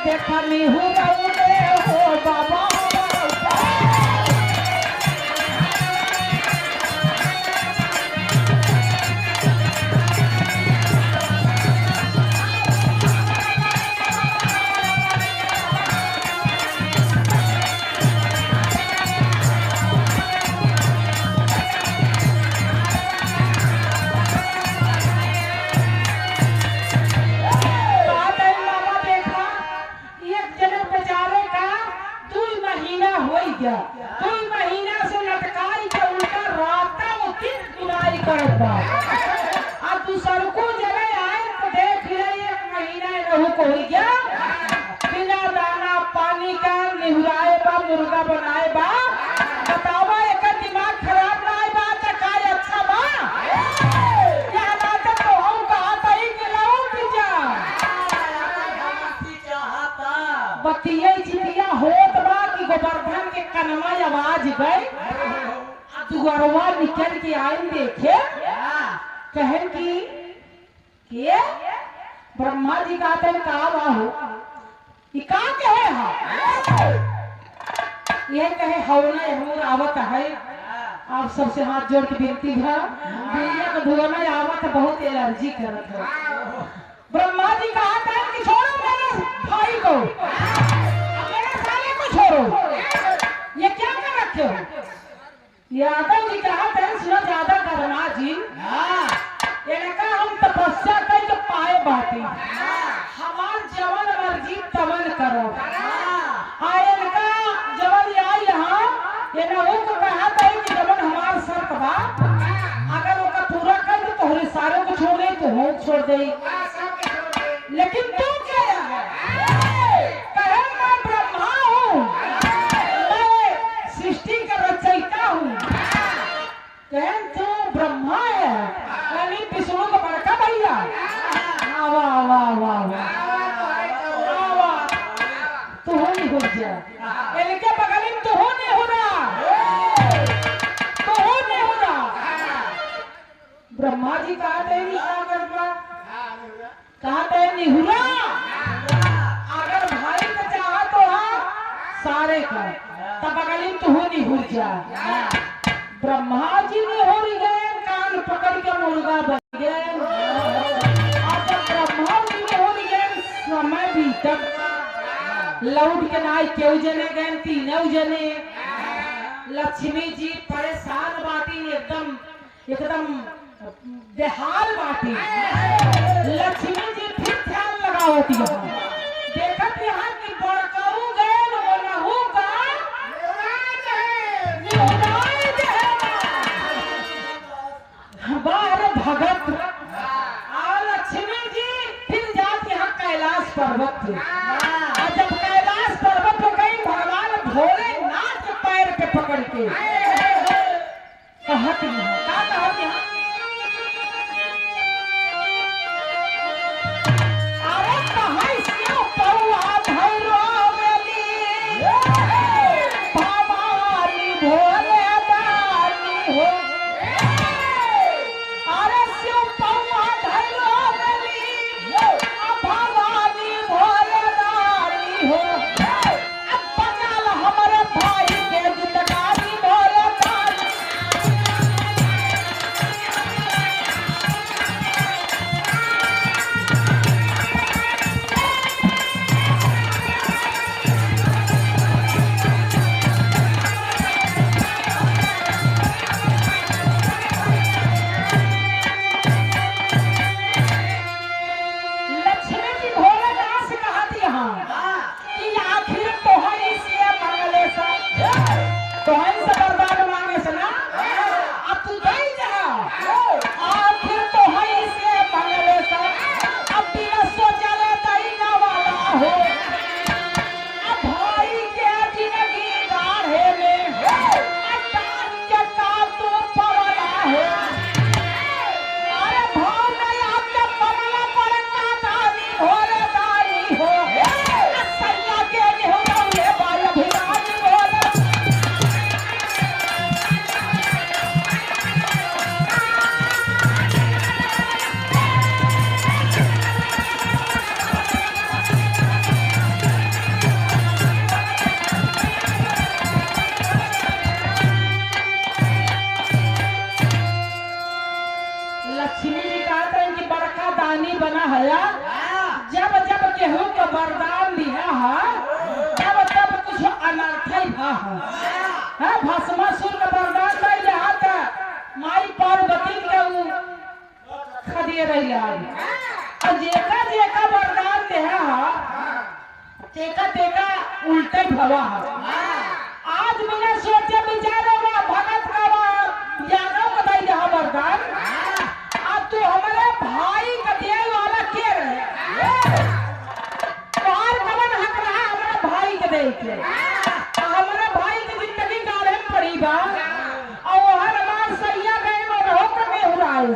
Speaker 1: देखा नहीं हो बाबा मुर्गा बनाए बा बतावा एक दिमाग खराब ना आए बा चकाय अच्छा बा क्या बात तो हम कहा तई मिलाओ पिजा बतिया चितिया होत बा कि गोवर्धन के कनमा आवाज गए दुगरवा निकल के आई देखे कहन की के ब्रह्मा जी कहते हैं का बाहु ये का कहे हा ये कहे हवना हमूर आवत है आप सबसे हाथ जोड़ के विनती है दुनिया को धुआना आवत बहुत एलर्जी करत है। ब्रह्मा जी कहा था कि छोड़ो मेरे भाई को मेरे साले को छोड़ो ये क्या कर रखे हो। यादव जी कहा था सुनो ज्यादा ब्रह्मा जी ये कहा हम तपस्या कर तो पाए बाती हमार जवन मर्जी तवन करो आए का जवन आई यहाँ ये ना वो कहा था कि जवन हमार शर्त बा अगर वो का पूरा कर दे तो हमारे सारे को छोड़ दे तो हो छोड़ दे लेकिन तू क्या है कहे मैं ब्रह्मा हूँ मैं सृष्टि का रचयिता हूँ कहे तू ब्रह्मा है यानी विष्णु का बड़का भैया वाह वाह वाह वाह तू हो नहीं हो जाए इनके बगल में तो हो नहीं हो रहा ब्रह्मा जी कहते हैं क्या करता, कहते हैं निहुरा अगर भाई का चाह तो सारे का तब अगली तू निहुर जा। ब्रह्मा जी निहुर गए, कान पकड़ के मुर्गा बन गए। और जब ब्रह्मा जी निहुर गए, समय बीतत लौट के नाई क्यों जने गए, तीनों जने। लक्ष्मी जी परेशान बाटी, एकदम एकदम बेहाल बाटी। लक्ष्मी जी फिर ध्यान लगावती है, देखत यहाँ की बड़काऊ गए बोलहू का बाहर भगत। और लक्ष्मी जी फिर जाती यहाँ कैलाश पर्वत पे। और जब कैलाश पर्वत पे गई, भगवान भोलेनाथ के पैर पे पकड़ के कहत यहाँ बना है। जब जब केहू के वरदान दिया है, तब तब कुछ अनर्थ है। भस्मासुर का वरदान नहीं रहा था, माई पार्वती के खदिए रही और जेका जेका वरदान दिया है, तेका तेका उल्टे भवा है। आज मैंने सोचे विचारे भगत का जानो बताई रहा वरदान, अब तो हमारे भाई का दिया वाला के रहे तोहार कवन हक रहा हमारे भाई के दे के। हमारे भाई की जिंदगी गाड़े में पड़ी बा और हर मार सैया गए और हो के उड़ाए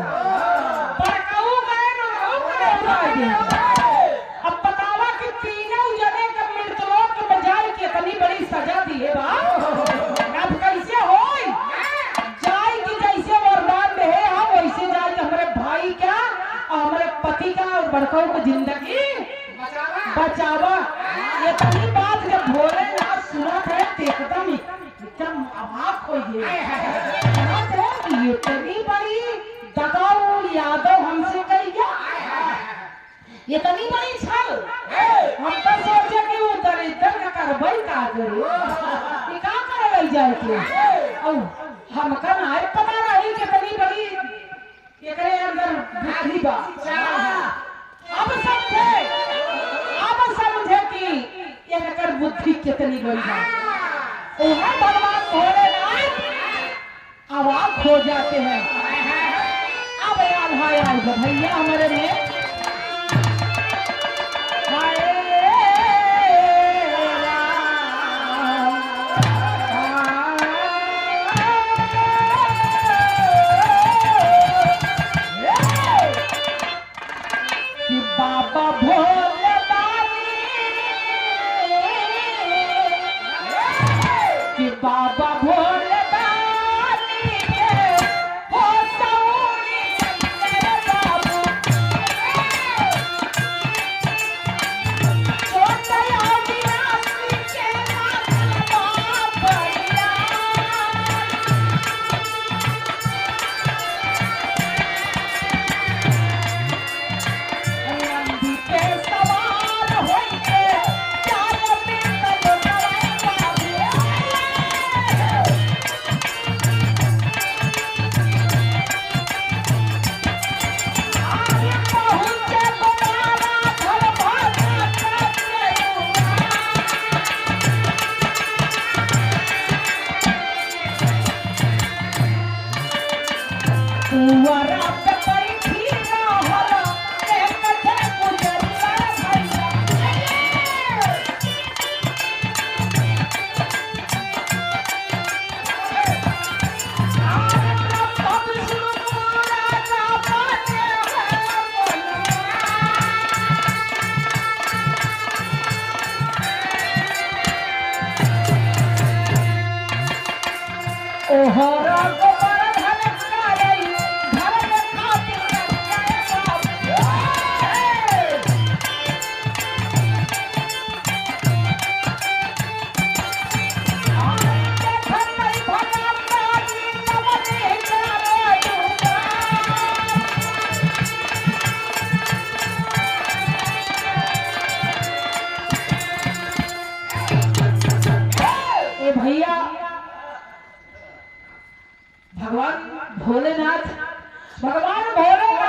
Speaker 1: पड़काऊ गए और हो के उड़ाए। अब बतावा कि तीनों जने के मृतलोक के बजाय कितनी बड़ी सजा दी है बा। अब कैसे होई जाए कि जैसे वरदान दे हम वैसे जाए कि हमारे भाई का और हमारे पति का और बड़कों को जिंदगी बचावा। ये तभी बात जब भोलेनाथ सुना थे एकदम एकदम अभाग हो गए। ये तभी बड़ी दगाऊ यादव हमसे कही क्या, ये तभी बड़ी छल। हम तो सोचे कि वो दरिद्र का करबई का करो, ये का करे जाए के हमका नाय पता रही कितनी बड़ी एकरे अंदर बुद्धि बा। अब समझे कि एकर बुद्धि कितनी बड़ी बा। ओहा भगवान भोलेनाथ अवाक हो जाते हैं। अब याद है भैया हमारे में बाबा भोले कि बाबा भोले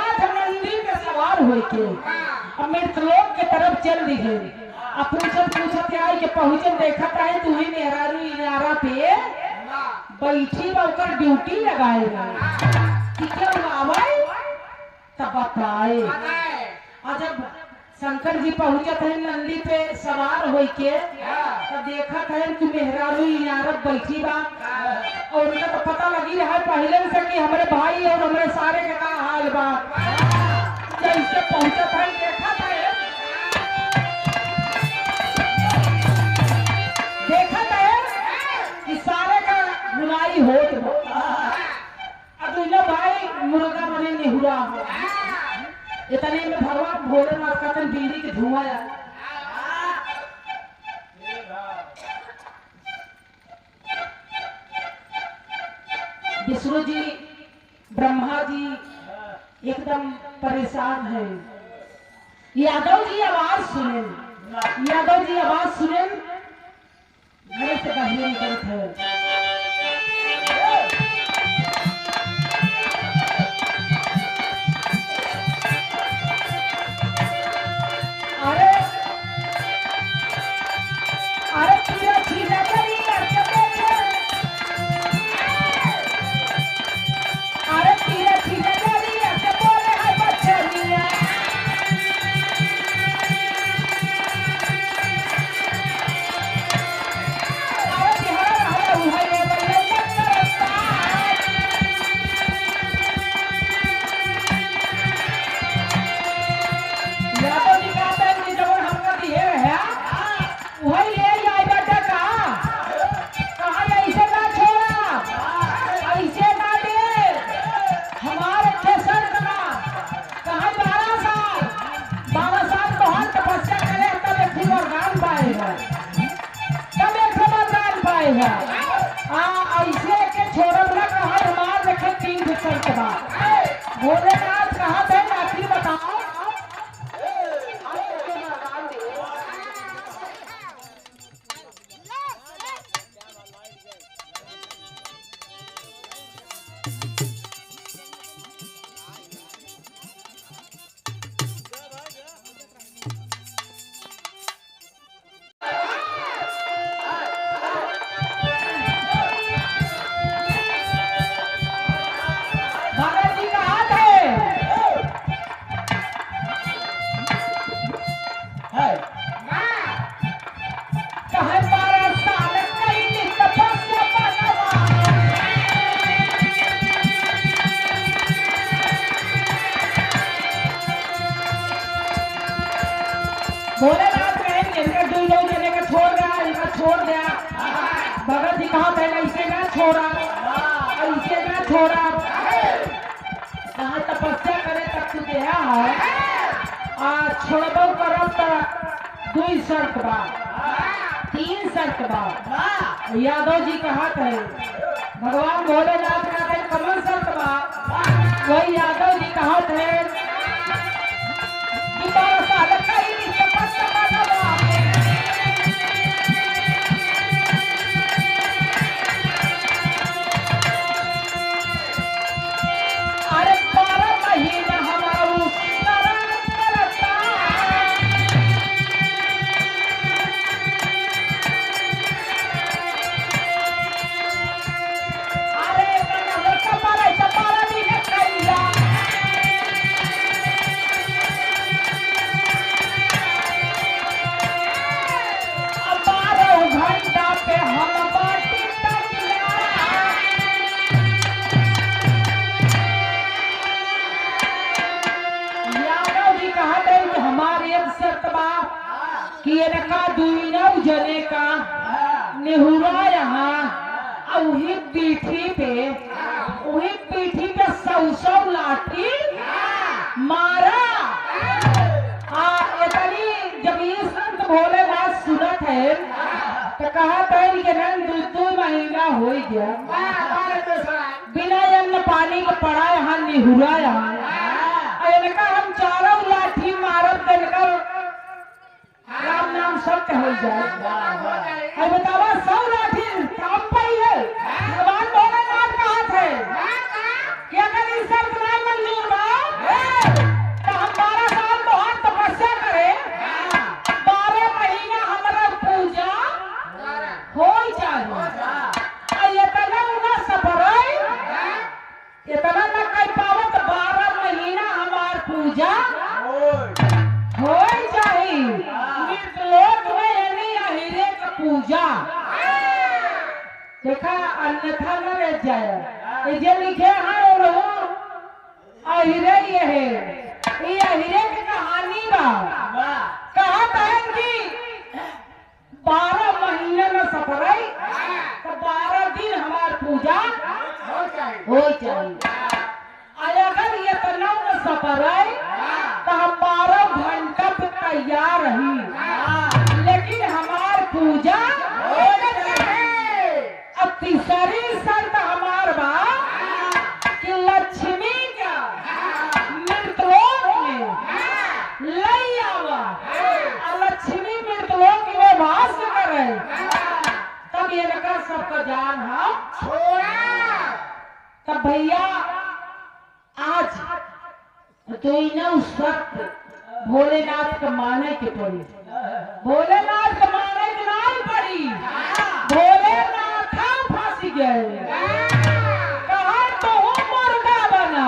Speaker 1: भोलेनाथ नंदी पे सवार होई के अब मृतलोक के तरफ चल दिखे। अब पूछत आई के पहुंचे देखत है तू ही मेहरारू इनारा पे बैठी बा ओकर ड्यूटी लगाएगा कि क्या आवाए तब बताए। और जब शंकर जी पहुंचत है नंदी पे सवार होई के तो देखत है कि मेहरारू इनारा बैठी बा और उनका तो पता लगी रहा है पहले से कि हमारे भाई और हमारे सारे के का हाल बा। जैसे पहुंचत है देखत है कि सारे का बुराई होत बा। अदुल्ला भाई मुर्गा बने निहुरा इतने में भगवान भोलेनाथ का तन बीड़ी के धुआं आया। विष्णु जी ब्रह्मा जी एकदम परेशान है। यादव जी आवाज सुने घर से बाहर निकलते हैं। ऐसे के छोड़ब ना कहा हमार देखे 3 शर्त बा। भोलेनाथ कहा थे आखिर बताओ भोलेनाथ कहे इनका 2 लोग जने का छोड़ दिया इनका छोड़ दिया। भगत जी कहा था ऐसे ना छोड़ा कहा तपस्या करे तब तू गया है और छोड़बो करब तो 2 शर्त बा 3 शर्त बा। यादव जी कहा थे भगवान भोलेनाथ का कमल शर्त बा। वही यादव जी कहा थे कि इनका 2 जने का नेहुरा यहाँ वही पीठी पे 100 लाठी मारा। इतनी जब ये संत भोलेनाथ सुनत है तो कहा था कि नन 2 महीना हो गया बिना अन्न पानी के पड़ा यहाँ नेहुरा यहाँ इनका हम 4 लाठी मारब इनका राम नाम सत्य हो जाए। बतावा 100 लाठी काम पाई है भगवान भोलेनाथ कहा थे कि अगर इस सब मंजूर बा पूजा। देखा अन्यथा न रह जाए। ये लिखे हैं वो अहिरे ये है, ये अहिरे की कहानी बा। कहा बहन की 12 महीने में सफराई तो 12 दिन हमार पूजा हो चाहिए। अगर ये तनाव में सफराई तो हम 12 घंटा पे तैयार रही, लेकिन हमार पूजा अब तीसरी शर्त हमार बा कि लक्ष्मी का मृतलोक में लई आवा और लक्ष्मी मृतलोक में वास करे, तब ये लगा सबका जान हम छोड़ा। तब भैया आज तो इन्हें सत्य भोलेनाथ का माने के पड़ी, भोलेनाथ का माने के नहीं पड़ी। भोलेनाथ फांसी गए, कहा तो मुर्गा बना,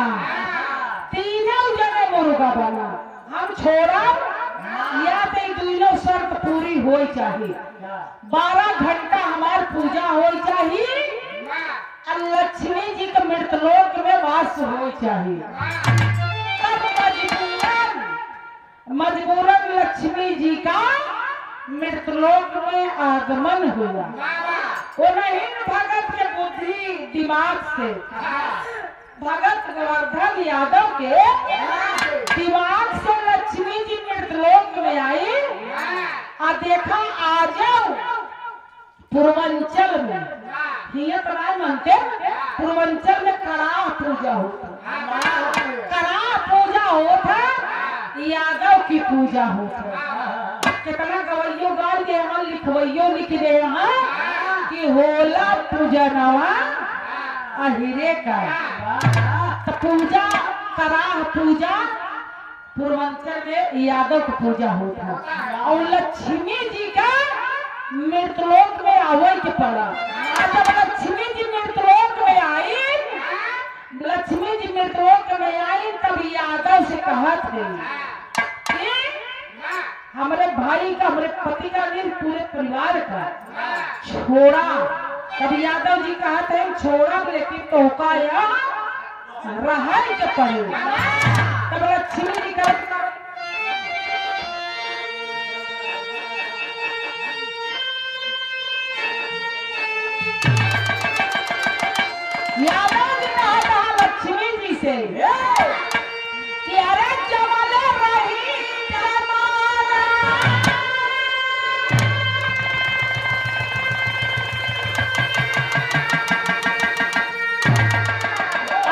Speaker 1: तीनों जने मुर्गा बना। हम छोड़ा या तो दोनों शर्त पूरी हो चाहिए। 12 घंटा हमारी पूजा हो चाहिए और लक्ष्मी जी के मृतलोक में वास हो चाहिए। तब मजबूरन लक्ष्मी जी का मृतलोक में आगमन हुआ। वो नहीं भगत के बुद्धि दिमाग से, भगत गोवर्धन यादव के दिमाग से लक्ष्मी जी मृतलोक में आई और देखा आ जाओ पूर्वांचल में, ये तो नहीं मानते, पूर्वांचल में कड़ाह पूजा होता, कड़ाह पूजा होता, यादव की पूजा होता। कितना गवैयो गाल के हम लिखवैयो लिख दे हैं कि होला पूजनवा अहिरे का। तो पूजा कड़ाह पूजा पूर्वांचल में यादव की पूजा होता और लक्ष्मी जी का मृतलोक में आवे के पड़ा। जब लक्ष्मी जी मृतलोक में आई, लक्ष्मी जी मृतलोक में आई, तब यादव से कहा थे हमारे भाई का, हमारे पति का नहीं पूरे परिवार का छोड़ा। तब यादव जी कहा थे छोड़ा, लेकिन तो का रहा के पड़े। तब लक्ष्मी जी का यादव जी कहा लक्ष्मी जी से कि अरे जमाले रही जमाना,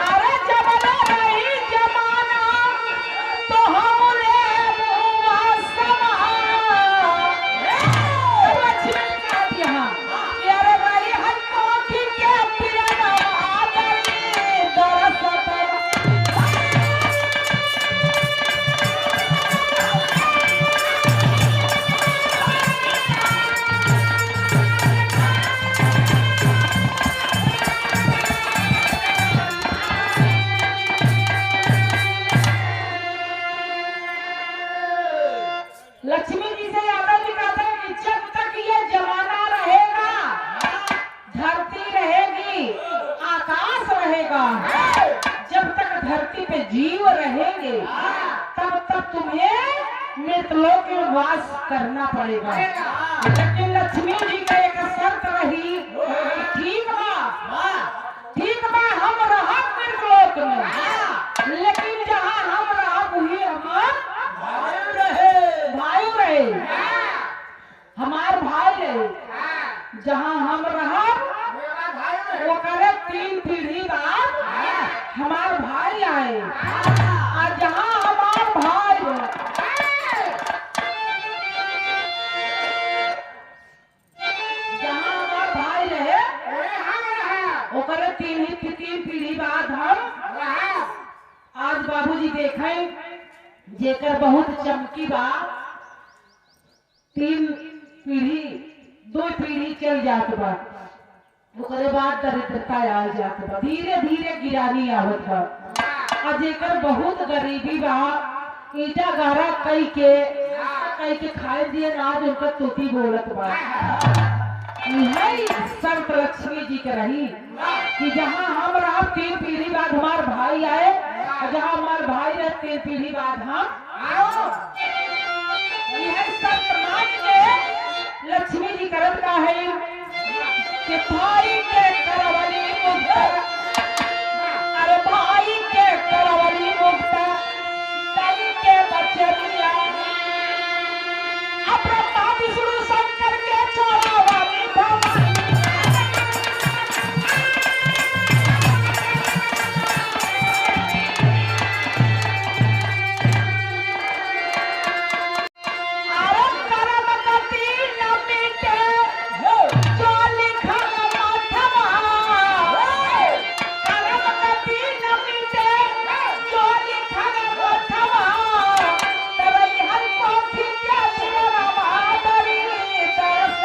Speaker 1: अरे जमाले रही जमाना तो हमरे मुआ समा। लक्ष्मी जी कहती हाँ कि अरे रही हमको की के पिरना लक्ष्मी जी से यादव जी कहते हैं कि जब तक ये जमाना रहेगा, धरती रहेगी, आकाश रहेगा, जब तक धरती पे जीव रहेंगे, तब तक तुम्हें मृतलोक में वास करना पड़ेगा। लेकिन लक्ष्मी जी का एक शर्त रही, ठीक बा हम रहा मृतलोक में, लेकिन जहाँ हम रहा वही हमार भाई रहे, हमार भाई रहे। जहाँ हम रहा वो करे 3 पीढ़ी बाद हमार भाई आए, और जहाँ हमार भाई रहे वो करे 3 पीढ़ी बाद हम। आज बाबूजी देखें जेकर बहुत चमकी बा, 3 पीढ़ी 2 पीढ़ी चल जात बा, ओकरे बाद दरिद्रता आ जात बा, धीरे धीरे गिरानी आवत बा। और जेकर बहुत गरीबी बा, ईटा गारा कई के खाए दिए, आज उनका तोती बोलत बा। यही शर्त लक्ष्मी जी के रही कि जहाँ हम रह 3 पीढ़ी बाद हमारे भाई आए, और जहाँ हमारे भाई रहे 3 पीढ़ी बाद हम आओ। यह शर्त मान के लक्ष्मी जी करत का है कि भाई के करवली मुक्त, अरे भाई के करवली मुक्त दई के बच्चे दिया ब्रह्मा विष्णु शंकर के छोड़ा वाली भवानी। अरे कर्म गति न मिटे जो लिखल माथवा, कर्म गति न मिटे जो लिखल माथवा, तबई हर पोथी के सिरवा दरी दरस।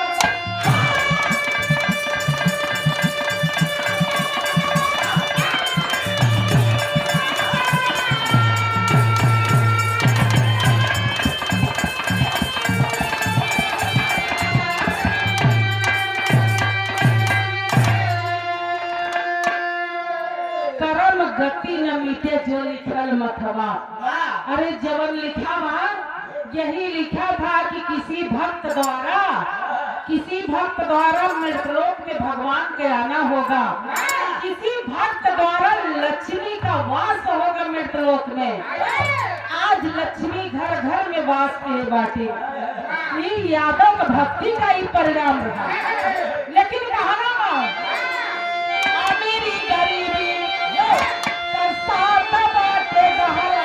Speaker 1: कर्म गति न मिटे जो लिखल मथवा। अरे जवन लिखा था यही लिखा था कि किसी भक्त द्वारा मृतलोक में भगवान के आना होगा, किसी भक्त द्वारा लक्ष्मी का वास होगा मृतलोक में। आज लक्ष्मी घर घर में वास किए बाटे, ये यादव का भक्ति का ही परिणाम रहा। लेकिन कहना अमीरी गरीबी साथ बाटे गहरा,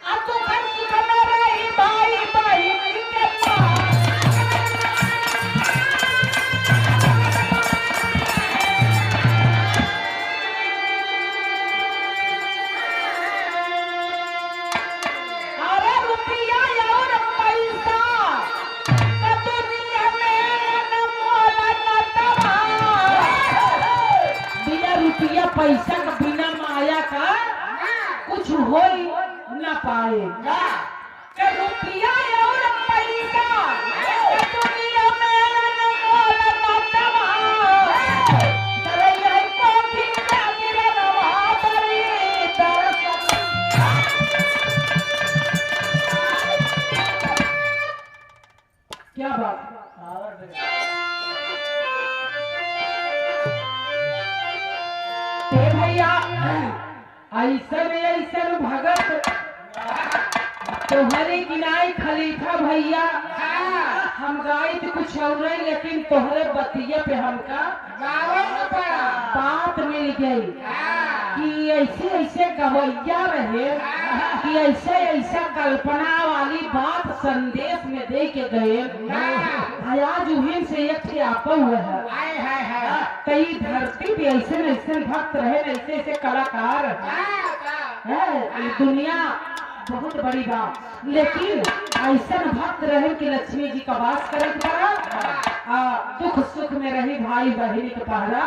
Speaker 1: अब तो खर्च करना रही भाई बहन के पास। अरे रुपया और पैसा का दुनिया में न मोल न दवा, बिना रुपया पैसा का बिना माया का कुछ हो न पाए। कि रुपया और पैसा का दुनिया में न मोल न दवा, दरैया कोठी में गिरनवा दरी दरस। क्या बात भैया, ऐसन भगत तोहरे गिनाई खलीफा भैया। हम गाय तो कुछ और नहीं, लेकिन तोहरे बतिया पे हमका बात मिल गई कि ऐसे ऐसे गवैया रहे कि ऐसे ऐसा कल्पना वाली बात संदेश में दे के गए। आज उन्हीं से एक से आपा हुआ है, कई धरती पे ऐसे ऐसे भक्त रहे, ऐसे ऐसे कलाकार है। दुनिया बहुत बड़ी बात, लेकिन ऐसा भक्त रहे कि लक्ष्मी जी का वास करे पड़ा। दुख सुख में रही भाई बहन के पहरा,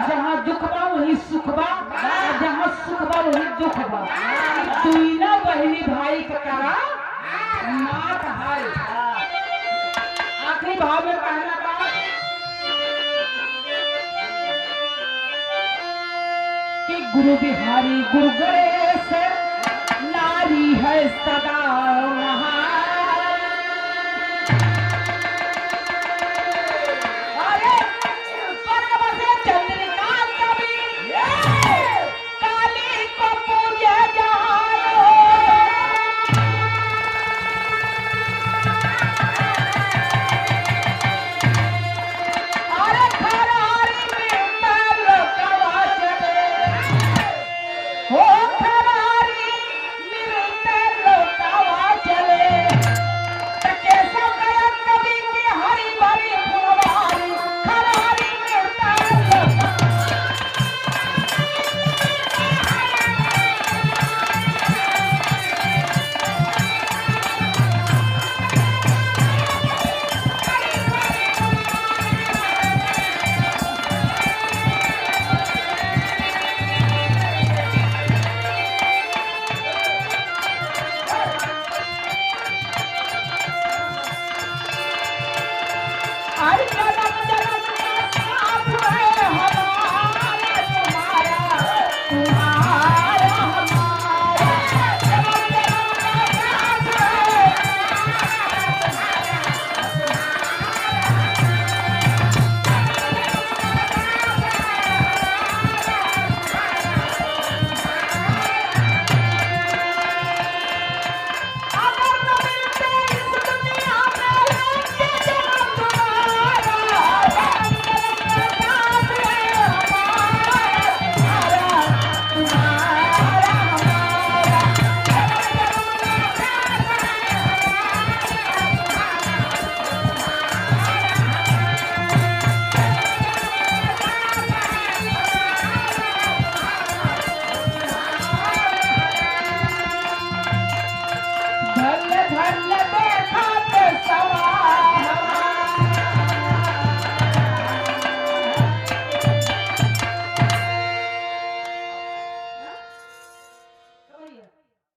Speaker 1: जहाँ दुख बा वही सुख बा, जहाँ सुख बा वही दुख बा। दुईना बहनी भाई का करा मात है। आखिरी भाव में कहना बात कि गुरु बिहारी गुरु गणेश नारी है सदा वहाँ